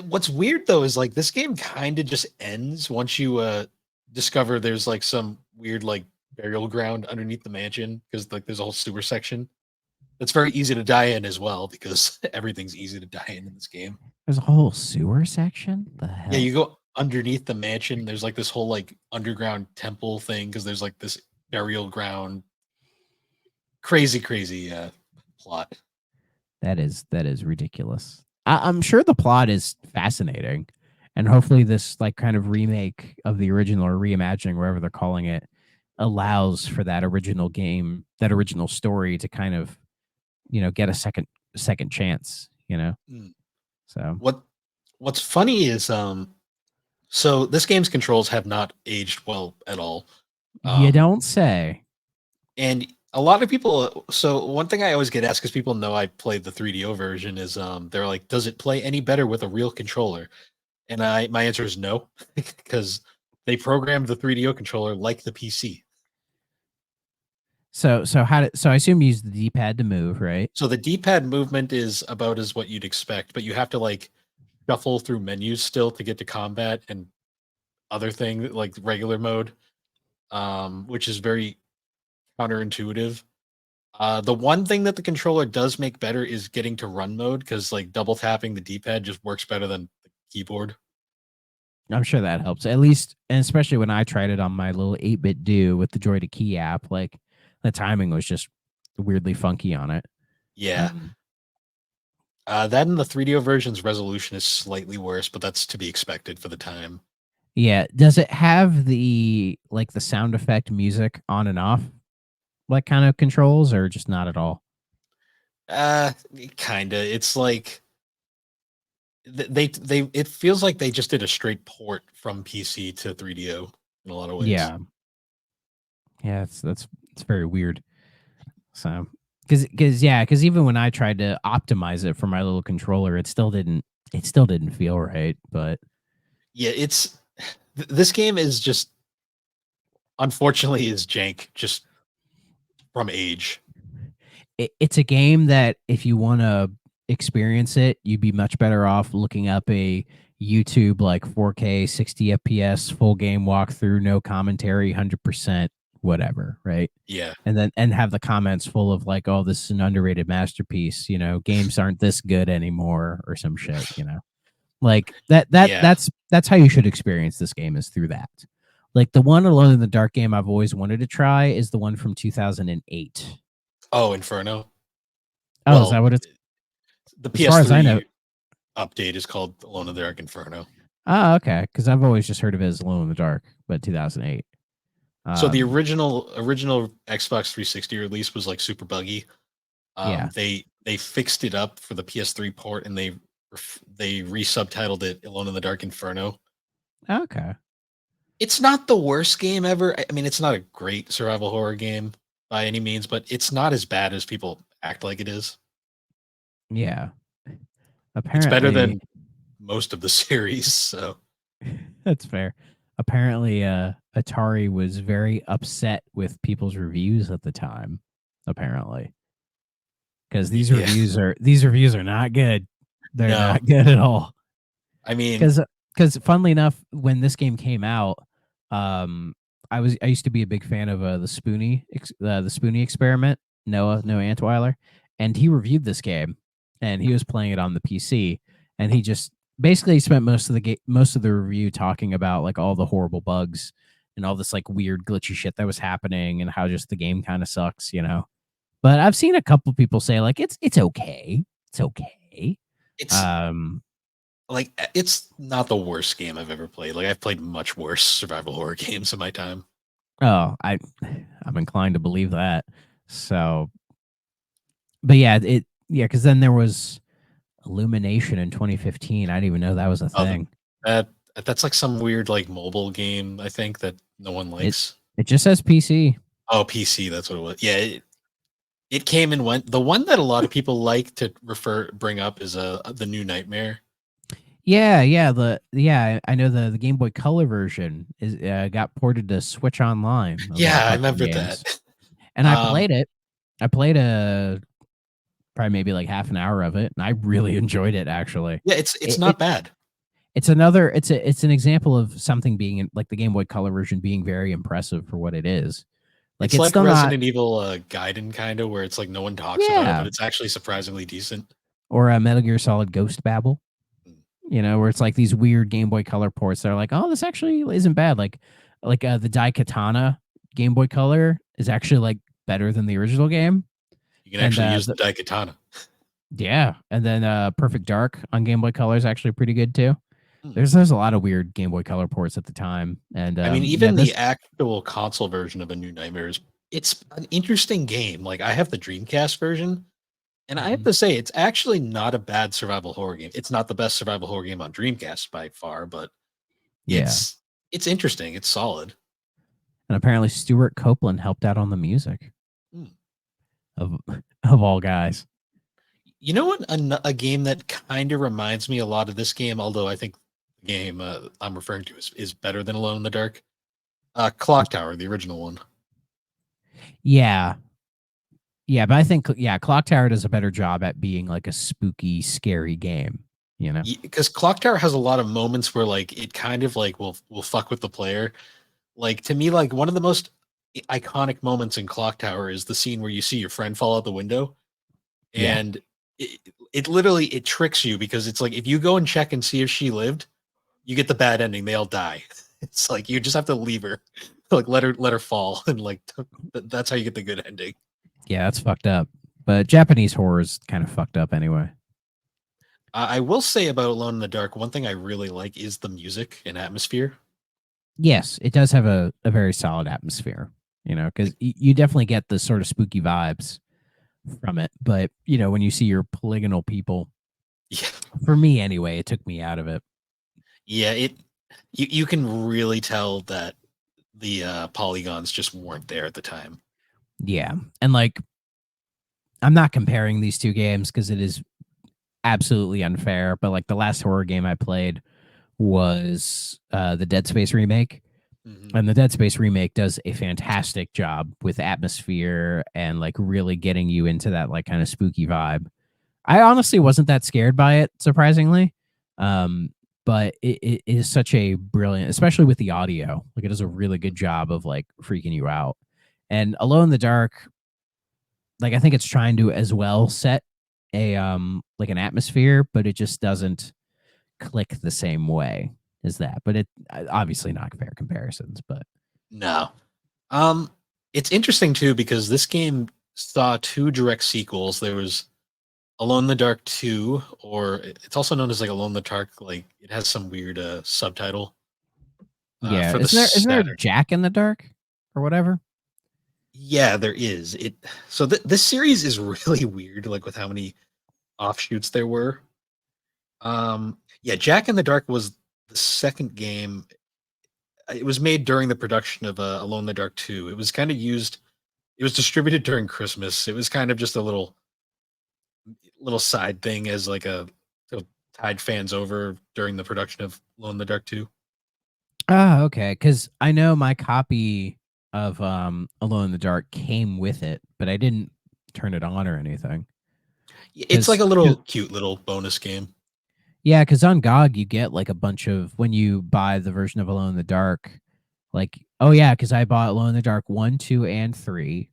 S1: what's weird though is like this game kind of just ends once you discover there's like some weird like burial ground underneath the mansion because like there's a whole sewer section. It's very easy to die in as well because everything's easy to die in this game.
S2: There's a whole sewer section. The
S1: Yeah, you
S2: hell?
S1: go underneath the mansion. There's like this whole like underground temple thing because there's like this burial ground. Crazy, crazy plot.
S2: That is ridiculous. I'm sure the plot is fascinating, and hopefully this like kind of remake of the original or reimagining, wherever they're calling it, allows for that original game, that original story to kind of get a second chance.
S1: Mm.
S2: So
S1: What What's funny is so this game's controls have not aged well at all.
S2: you
S1: Um,
S2: don't say.
S1: and a lot of people, so one thing I always get asked because people know I played the 3DO version is they're like, does it play any better with a real controller? And my answer is no, because they programmed the 3DO controller like the PC.
S2: So I assume you use the D-pad to move, right?
S1: So the D-pad movement is about as what you'd expect, but you have to like shuffle through menus still to get to combat and other thing like regular mode, which is very counterintuitive. The one thing that the controller does make better is getting to run mode because like double tapping the D-pad just works better than the keyboard.
S2: I'm sure that helps. At least, and especially when I tried it on my little 8-bit do with the Joy to Key app, like the timing was just weirdly funky on it.
S1: Yeah,
S2: Um,
S1: that in the 3DO version's resolution is slightly worse, but that's to be expected for the time.
S2: yeah. Does it have the sound effect music on and off, like kind of controls, or just not at all?
S1: Uh, Kinda. It's like they it feels like they just did a straight port from PC to 3DO in a lot of ways.
S2: Yeah. Yeah, it's very weird. So, because even when I tried to optimize it for my little controller, it still didn't feel right. But
S1: Yeah, this game is just unfortunately is jank just from age.
S2: it's a game that if you want to experience it, you'd be much better off looking up a YouTube like 4K 60 FPS full game walkthrough, no commentary, 100% whatever, right?
S1: Yeah.
S2: And have the comments full of like, oh, this is an underrated masterpiece, games aren't this good anymore or some shit. Like
S1: Yeah.
S2: that's how you should experience this game, is through that. Like the one Alone in the Dark game I've always wanted to try is the one from 2008.
S1: Oh, Inferno.
S2: Oh, is that
S1: Well,
S2: what it's
S1: the
S2: as far as I know?
S1: PS3 update is called Alone in the Dark Inferno.
S2: Oh, okay. Because I've always just heard of it as Alone in the Dark, but 2008.
S1: So the
S2: Um,
S1: original Xbox 360 release was like super buggy.
S2: yeah.
S1: They fixed it up for the PS3 port and they re-subtitled it Alone in the Dark Inferno.
S2: Okay.
S1: It's not the worst game ever. I mean, it's not a great survival horror game by any means, but it's not as bad as people act like it is.
S2: Yeah.
S1: It's better
S2: Apparently,
S1: than most of the series. So
S2: that's fair. Apparently, Atari was very upset with people's reviews at the time. Apparently, because
S1: yeah,
S2: these reviews are not good. They're
S1: no,
S2: not good at all.
S1: I mean,
S2: Because funnily enough, when this game came out, um, I used to be a big fan of the Spoonie experiment, Noah Antweiler, and he reviewed this game, and he was playing it on the PC, and he just basically spent most of the review talking about like all the horrible bugs and all this like weird glitchy shit that was happening and how just the game kind of sucks. But I've seen a couple people say like it's okay, it's okay.
S1: it's
S2: Um,
S1: like it's not the worst game I've ever played. Like I've played much worse survival horror games in my time.
S2: Oh, I'm inclined to believe that. So, but because then there was Illumination in 2015. I didn't even know that was a
S1: Oh,
S2: thing.
S1: that that's like some weird like mobile game I think that no one
S2: It
S1: likes.
S2: It just says PC.
S1: Oh, PC, that's what it was. Yeah, it came and went. The one that a lot of people like to bring up is the new Nightmare.
S2: I know the Game Boy Color version is got ported to Switch Online of all
S1: Yeah, I
S2: fucking
S1: remember
S2: games,
S1: that.
S2: and I
S1: Um,
S2: played it. I played probably maybe like half an hour of it, and I really enjoyed it. Actually,
S1: yeah, it's
S2: it,
S1: not
S2: it
S1: bad.
S2: it's an example of something being like the Game Boy Color version being very impressive for what it is. Like
S1: It's
S2: it's
S1: like
S2: still not,
S1: Resident Evil Gaiden kind of, where it's like no one talks about it,
S2: yeah,
S1: but it's actually surprisingly decent.
S2: or a Metal Gear Solid Ghost Babel.
S1: Mm.
S2: Where it's like these weird Game Boy Color ports that are like, oh, this actually isn't bad. The Daikatana Game Boy Color is actually like better than the original game.
S1: You can
S2: And
S1: actually use the Daikatana.
S2: yeah, and then Perfect Dark on Game Boy Color is actually pretty good too.
S1: Hmm.
S2: There's a lot of weird Game Boy Color ports at the time, and
S1: I mean,
S2: yeah,
S1: even the
S2: this
S1: actual console version of A New Nightmare it's an interesting game. Like I have the Dreamcast version, and I have
S2: Mhm.
S1: to say it's actually not a bad survival horror game. It's not the best survival horror game on Dreamcast by far, but
S2: Yeah,
S1: it's it's interesting. It's solid.
S2: and apparently Stuart Copeland helped out on the music
S1: Hmm.
S2: of of all guys.
S1: You know what? A game that kind of reminds me a lot of this game, although I think the game I'm referring to is better than Alone in the Dark. Clock Tower, the original one.
S2: Yeah, yeah, but I think Clock Tower does a better job at being like a spooky, scary game. You know.
S1: Because Clock Tower has a lot of moments where like it kind of like will fuck with the player. Like to me, like one of the most iconic moments in Clock Tower is the scene where you see your friend fall out the window,
S2: Yeah.
S1: and it literally it tricks you because it's like if you go and check and see if she lived, you get the bad ending. They all die. It's like you just have to leave her, like let her fall, and like that's how you get the good ending.
S2: Yeah, that's fucked up. But Japanese horror is kind of fucked up anyway.
S1: I will say about Alone in the Dark, one thing I really like is the music and atmosphere.
S2: Yes, it does have a very solid atmosphere, because you definitely get the sort of spooky vibes from it. But, when you see your polygonal people,
S1: Yeah,
S2: for me anyway, it took me out of it.
S1: yeah. You can really tell that the polygons just weren't there at the time.
S2: Yeah. And like, I'm not comparing these two games because it is absolutely unfair. But like the last horror game I played was the Dead Space remake.
S1: Hmm.
S2: And the Dead Space remake does a fantastic job with atmosphere and like really getting you into that like kind of spooky vibe. I honestly wasn't that scared by it, surprisingly. Um, but it is such a brilliant, especially with the audio. Like it does a really good job of like freaking you out. And Alone in the Dark, like I think it's trying to as well set a like an atmosphere, but it just doesn't click the same way as that. But it obviously not fair comparisons, but
S1: No, um, it's interesting too because this game saw two direct sequels. There was Alone in the Dark 2, or it's also known as like Alone in the Dark. Like it has some weird subtitle
S2: yeah,
S1: for the
S2: isn't there
S1: Saturn.
S2: Jack in the Dark or whatever?
S1: Yeah, there is. So this series is really weird, like with how many offshoots there were. Yeah, Jack in the Dark was the second game. It was made during the production of Alone in the Dark 2. It was kind of used. It was distributed during Christmas. It was kind of just a little side thing as like to tide fans over during the production of Alone in the Dark 2.
S2: Oh, okay. Because I know my copy of Alone in the Dark came with it, but I didn't turn it on or anything.
S1: It's like
S2: Because
S1: a little cute little bonus game.
S2: yeah, because on GOG you get like a bunch of when you buy the version of Alone in the Dark. Like, oh yeah, because I bought Alone in the Dark 1, 2, and 3,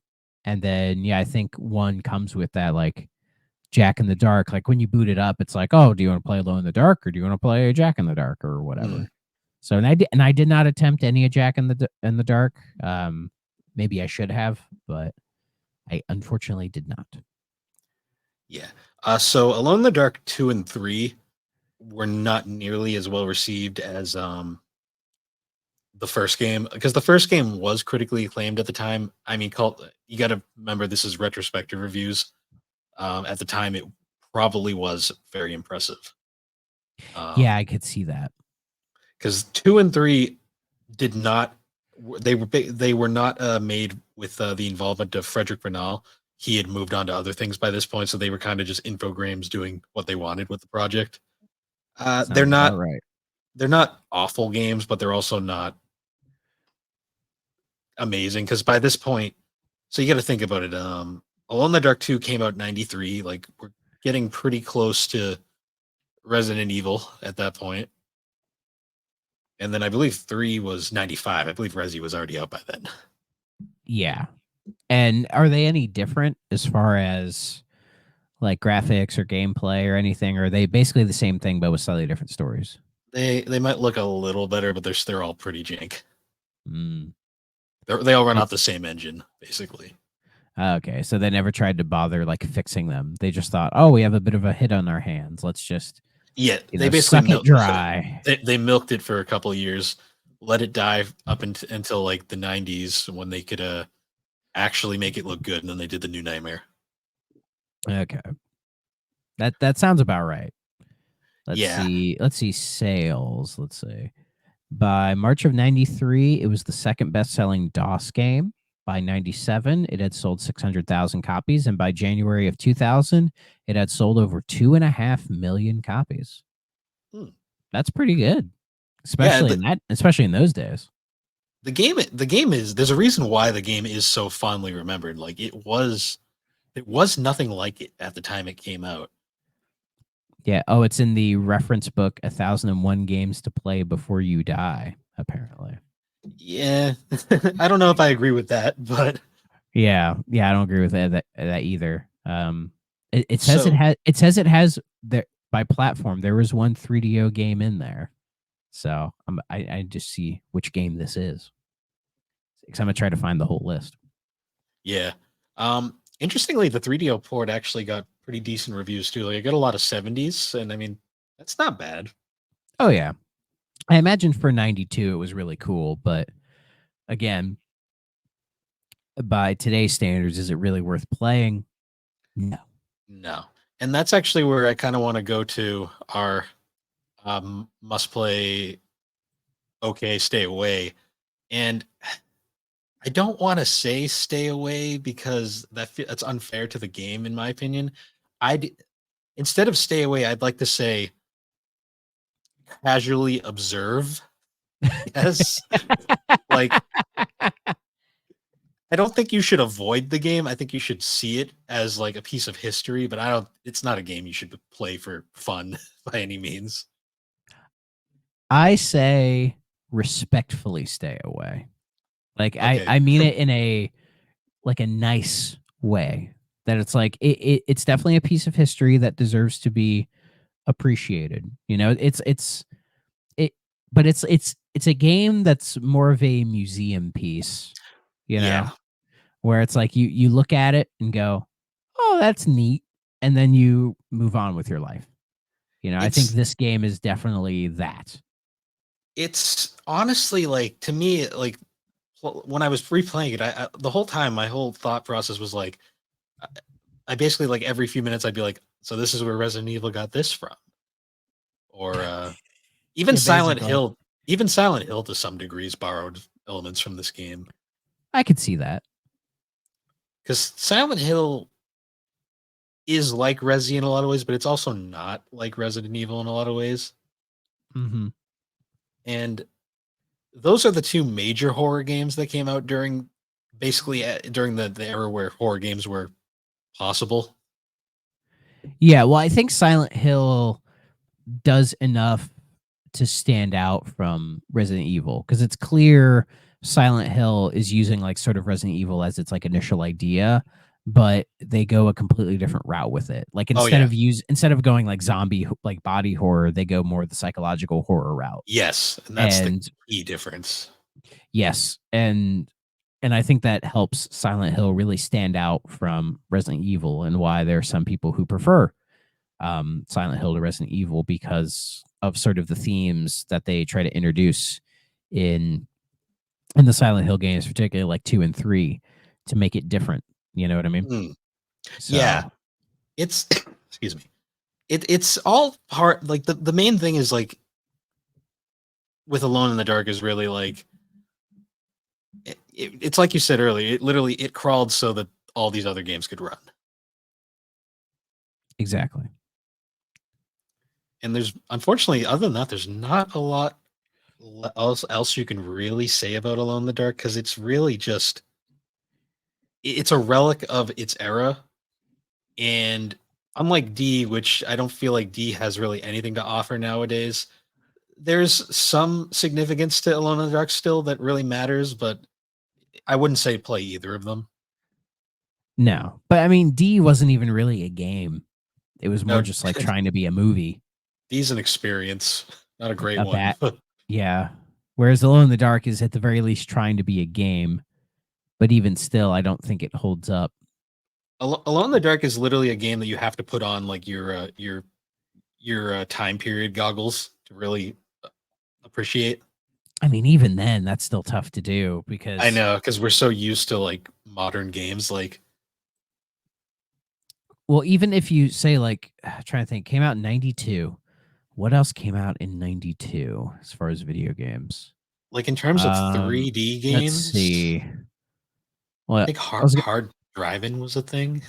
S2: and then yeah, I think one comes with that like Jack in the Dark. Like when you boot it up, it's like, oh, do you want to play Alone in the Dark or do you want to play Jack in the Dark or
S1: Mm,
S2: whatever? So and I did not attempt any of Jack in the Dark. Maybe I should have, but I unfortunately did not.
S1: yeah. So Alone in the Dark 2 and 3 were not nearly as well received as the first game because the first game was critically acclaimed at the time. I mean, you got to remember this is retrospective reviews. At the time, it probably was very impressive.
S2: Yeah,
S1: Um,
S2: I could see that.
S1: because 2 and 3 did not. They were not made with the involvement of Frederick Bernal. He had moved on to other things by this point, so they were kind of just Infogrames doing what they wanted with the project. Uh, they're
S2: Sounds about
S1: not
S2: right.
S1: they're not awful games, but they're also not amazing because by this point, so you got to think about it. Alone in the Dark 2 came out in 93. Like we're getting pretty close to Resident Evil at that point. And then I believe 3 was 95. I believe Resi was already out by then.
S2: Yeah. And are they any different as far as like graphics or gameplay or anything? Or are they basically the same thing but with slightly different stories?
S1: They might look a little better, but they're all pretty jank.
S2: Mm.
S1: They all run off the same engine, basically.
S2: Okay, so they never tried to bother like fixing them. They just thought, "Oh, we have a bit of a hit on our hands. Let's just,
S1: Yeah, they basically
S2: suck it dry."
S1: they milked it for a couple of years, let it die until like the 90s when they could actually make it look good, and then they did the new Nightmare.
S2: Okay. That sounds about right. Let's
S1: Yeah.
S2: see. Let's see sales. Let's see. By March of 93, it was the second best-selling DOS game. By 97, it had sold 600,000 copies, and by January of 2000, it had sold over 2.5 million copies.
S1: Hmm.
S2: That's pretty good,
S1: Yeah,
S2: especially in those days.
S1: the game is there's a reason why the game is so fondly remembered. Like it was nothing like it at the time it came out.
S2: Yeah. Oh, it's in the reference book, 1001 Games to Play Before You Die, apparently.
S1: Yeah. I don't know if I agree with that, but
S2: Yeah. Yeah. I don't agree with that either. It says
S1: so
S2: it has there by platform. There was one 3DO game in there. So I just see which game this is. Because I'm going to try to find the whole list.
S1: yeah. Interestingly, the 3DO port actually got pretty decent reviews too. Like I got a lot of 70s, and I mean that's not bad.
S2: Oh, yeah. I imagine for 92, it was really cool. But again, by today's standards, is it really worth playing? No.
S1: No. And that's actually where I kind of want to go to our must play okay, stay away. And I don't want to say stay away because that's unfair to the game in my opinion. I'd instead of stay away, I'd like to say casually observe. Yes. Like I don't think you should avoid the game. I think you should see it as like a piece of history, but I don't it's not a game you should play for fun by any means.
S2: I say respectfully stay away. Like
S1: Okay.
S2: I mean it in a like a nice way. That it's like it's definitely a piece of history that deserves to be appreciated. It but it's a game that's more of a museum piece, you
S1: Yeah.
S2: know, where it's like you look at it and go, "Oh, that's neat," and then you move on with your life. I think
S1: It's
S2: this game is definitely that.
S1: it's honestly like to me like when I was replaying it, the whole time my whole thought process was like I I basically like every few minutes I'd be like, so this is where Resident Evil got this from, or even
S2: Yeah,
S1: Silent
S2: basically.
S1: Hill. Even Silent Hill to some degrees borrowed elements from this game
S2: I could see that.
S1: because Silent Hill is like Resi in a lot of ways, but it's also not like Resident Evil in a lot of ways.
S2: Hmm.
S1: And those are the two major horror games that came out during basically during the era where horror games were possible.
S2: Yeah, well, I think Silent Hill does enough to stand out from Resident Evil because it's clear Silent Hill is using like sort of Resident Evil as its like initial idea, but they go a completely different route with it. Like
S1: Oh yeah,
S2: instead of going like zombie like body horror, they go more the psychological horror route.
S1: yes, and that's the
S2: And
S1: key difference.
S2: yes, and I think that helps Silent Hill really stand out from Resident Evil and why there are some people who prefer Silent Hill to Resident Evil because of sort of the themes that they try to introduce in in the Silent Hill games, particularly like 2 and 3, to make it different. You know what I mean?
S1: Mm, yeah,
S2: So
S1: it's excuse me. It's all part like the main thing is like with Alone in the Dark is really like It's like you said earlier. It literally it crawled so that all these other games could run.
S2: Exactly.
S1: And there's unfortunately, other than that, there's not a lot else you can really say about Alone in the Dark because it's really just it's a relic of its era. And unlike D, which I don't feel like D has really anything to offer nowadays, there's some significance to Alone in the Dark still that really matters, but I wouldn't say play either of them.
S2: No, but I mean, D wasn't even really a game. It was more
S1: No,
S2: just like trying to be a movie.
S1: D's an experience, not a great
S2: A
S1: one.
S2: bat. Yeah. Whereas Alone in the Dark is at the very least trying to be a game, but even still, I don't think it holds up.
S1: Alone in the Dark is literally a game that you have to put on like your time period goggles to really appreciate.
S2: I mean, even then, that's still tough to do
S1: I
S2: because,
S1: know because we're so used to like modern games. Like
S2: well, even if you say like, trying to think, came out in '92. What else came out in '92 as far as video games?
S1: in terms of 3D
S2: Let's
S1: games,
S2: see. Well,
S1: I think
S2: I was
S1: hard driving was a thing.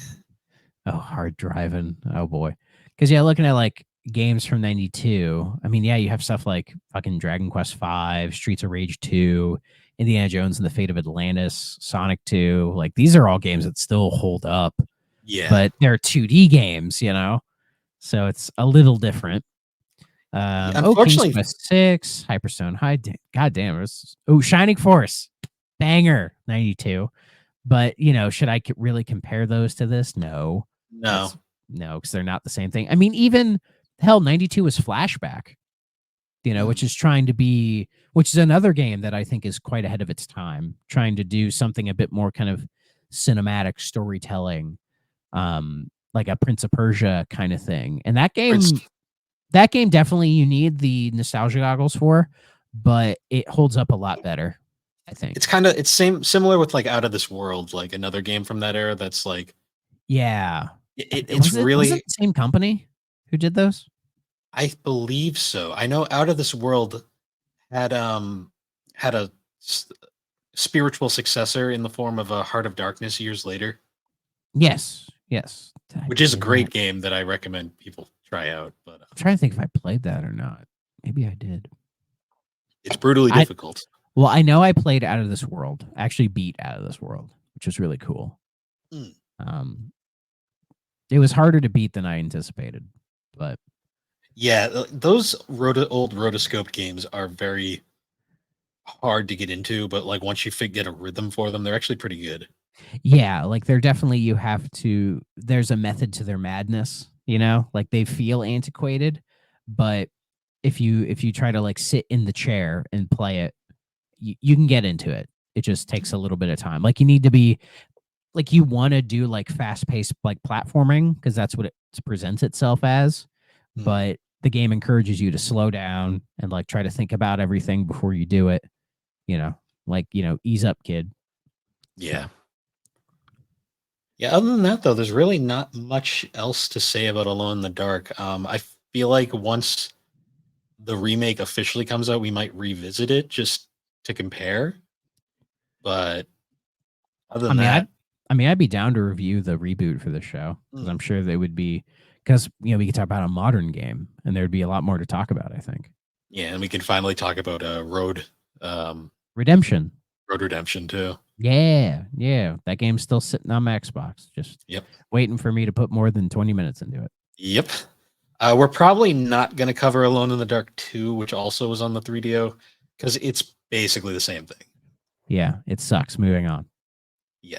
S2: hard driving. Oh boy, because yeah, looking at like games from '92. I mean, yeah, you have stuff like fucking Dragon Quest V, Streets of Rage 2, Indiana Jones and the Fate of Atlantis, Sonic 2. Like these are all games that still hold up,
S1: Yeah,
S2: but they're 2D games, so it's a little different. King's
S1: unfortunately,
S2: Quest 6, Hyperstone High. God damn. Shining Force. Banger 92. But, should I really compare those to this? No.
S1: no.
S2: That's no, because they're not the same thing. I mean, even hell, 92 was Flashback,
S1: Hmm.
S2: which is another game that I think is quite ahead of its time, trying to do something a bit more kind of cinematic storytelling, like a Prince of Persia kind of thing. And
S1: Prince.
S2: that game definitely you need the nostalgia goggles for, but it holds up a lot better, I think.
S1: It's kind of it's similar with like Out of This World, like another game from that era. That's like
S2: Yeah.
S1: it's
S2: Was it
S1: really
S2: the same company who did those?
S1: I believe so. I know Out of This World had had a spiritual successor in the form of a Heart of Darkness years later,
S2: Yes. Yes. I
S1: which is a
S2: did not.
S1: great game that I recommend people try out. But
S2: I'm trying to think if I played that or not. Maybe I did.
S1: it's brutally
S2: I
S1: difficult.
S2: Well, I know I played Out of This World. I actually beat Out of This World, which was really cool.
S1: Mm.
S2: Um, it was harder to beat than I anticipated, but
S1: Yeah, those old rotoscope games are very hard to get into, but like once you get a rhythm for them, they're actually pretty good.
S2: yeah, like they're definitely there's a method to their madness, like they feel antiquated, but if you try to like sit in the chair and play it, you can get into it. It just takes a little bit of time. Like you need to be like you want to do like fast paced like platforming because that's what it presents itself as,
S1: Mm.
S2: but the game encourages you to slow down and like try to think about everything before you do it, you know, ease up, kid.
S1: Yeah.
S2: So
S1: Yeah, other than that though, there's really not much else to say about Alone in the Dark. I feel like once the remake officially comes out, we might revisit it just to compare. But other
S2: I
S1: than
S2: mean,
S1: that,
S2: I'd be down to review the reboot for the show because
S1: mm,
S2: I'm sure they would be because we could talk about a modern game and there'd be a lot more to talk about. I think
S1: yeah, and we can finally talk about um,
S2: Redemption.
S1: Road Redemption too.
S2: Yeah, yeah, that game's still sitting on my Xbox, just
S1: Yep,
S2: waiting for me to put more than 20 minutes into it.
S1: yep. We're probably not going to cover Alone in the Dark 2, which also was on the 3DO, because it's basically the same thing.
S2: Yeah, it sucks. Moving on.
S1: Yeah,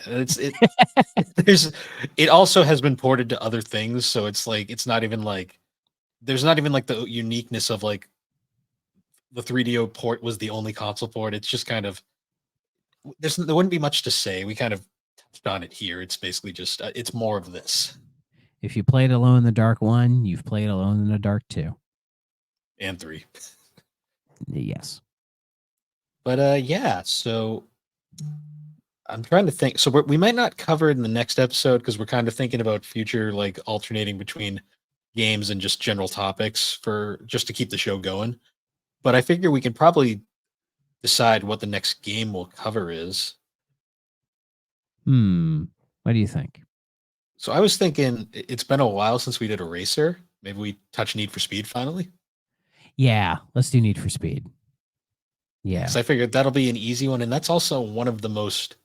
S1: there's it also has been ported to other things, so it's like it's not even like there's not even like the uniqueness of like the 3DO port was the only console port. It's just kind of there wouldn't be much to say. We kind of touched on it here. It's basically just it's more of this
S2: If you played Alone in the Dark 1, you've played Alone in the Dark 2.
S1: and 3.
S2: Yes.
S1: But yeah, so I'm trying to think. So we might not cover it in the next episode because we're kind of thinking about future like alternating between games and just general topics for just to keep the show going. But I figure we can probably decide what the next game we'll cover is.
S2: What do you think?
S1: So I was thinking it's been a while since we did a racer. Maybe we touch Need for Speed finally.
S2: Yeah, let's do Need for Speed.
S1: Yeah,
S2: Yeah.
S1: because I figured that'll be an easy one, and that's also one of the most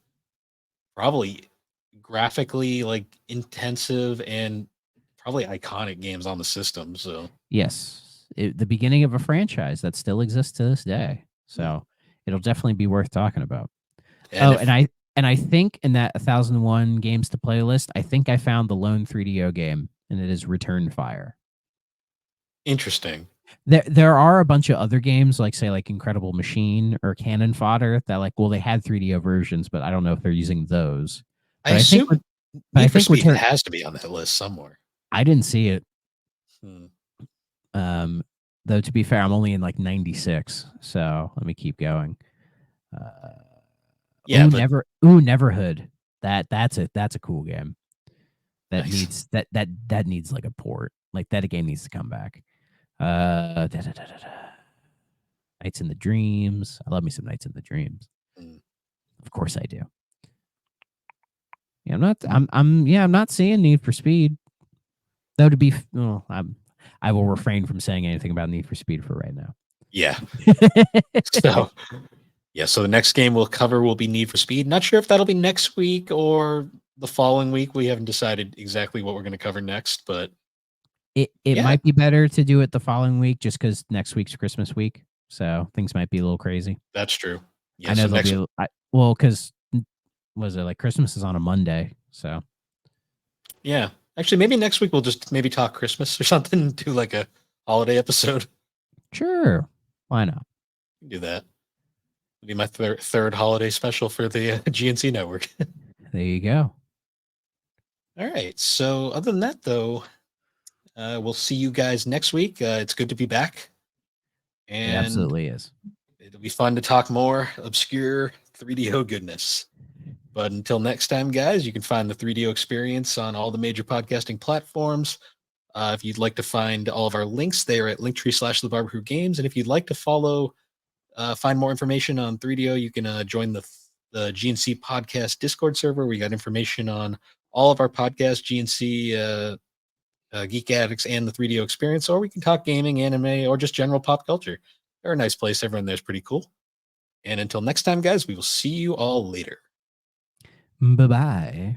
S1: probably graphically like intensive and probably iconic games on the system. So
S2: Yes. The beginning of a franchise that still exists to this day.
S1: hmm.
S2: So it'll definitely be worth talking about.
S1: And
S2: Oh,
S1: if
S2: and I think in that 1001 games to play list, I think I found the lone 3DO game, and it is Return Fire.
S1: interesting,
S2: There are a bunch of other games like say like Incredible Machine or Cannon Fodder that like they had 3DO versions, but I don't know if they're using those.
S1: I
S2: But I think
S1: assume
S2: but I
S1: Need for
S2: think
S1: Speed
S2: Return
S1: has to be on that list somewhere.
S2: I didn't see it.
S1: Hmm.
S2: Um though to be fair, I'm only in like 96, so let me keep going. Uh
S1: Yeah, but
S2: Neverhood. That's a cool game. That
S1: nice.
S2: needs that needs like a port. Like that game needs to come back. Nights in the Dreams. I love me some Nights in the Dreams.
S1: Hmm.
S2: Of course I do. Yeah, I'm not seeing Need for Speed. Though to be well, I will refrain from saying anything about Need for Speed for right now.
S1: Yeah. So yeah, so the next game we'll cover will be Need for Speed. Not sure if that'll be next week or the following week. We haven't decided exactly what we're going to cover next, but
S2: it
S1: yeah,
S2: might be better to do it the following week just because next week's Christmas week. So things might be a little crazy.
S1: that's true.
S2: I
S1: Yeah,
S2: know
S1: so
S2: there'll
S1: next
S2: be well, because was it like Christmas is on a Monday, so
S1: yeah. Actually, maybe next week we'll just maybe talk Christmas or something, do like a holiday episode.
S2: sure, why not?
S1: Do that. It'll be my third holiday special for the GNC network.
S2: There you go.
S1: All right. So other than that, though, we'll see you guys next week. It's good to be back,
S2: It
S1: and
S2: absolutely is.
S1: it'll be fun to talk more obscure 3DO goodness. But until next time, guys, you can find the 3DO experience on all the major podcasting platforms. If you'd like to find all of our links, they are at linktree/the barbecue games. And if you'd like to find more information on 3DO, you can join the GNC podcast Discord server. We got information on all of our podcasts, GNC, Geek Addicts, and the 3DO experience. Or we can talk gaming, anime, or just general pop culture. They're a nice place. Everyone there's pretty cool. And until next time, guys, we will see you all later.
S2: Bye bye.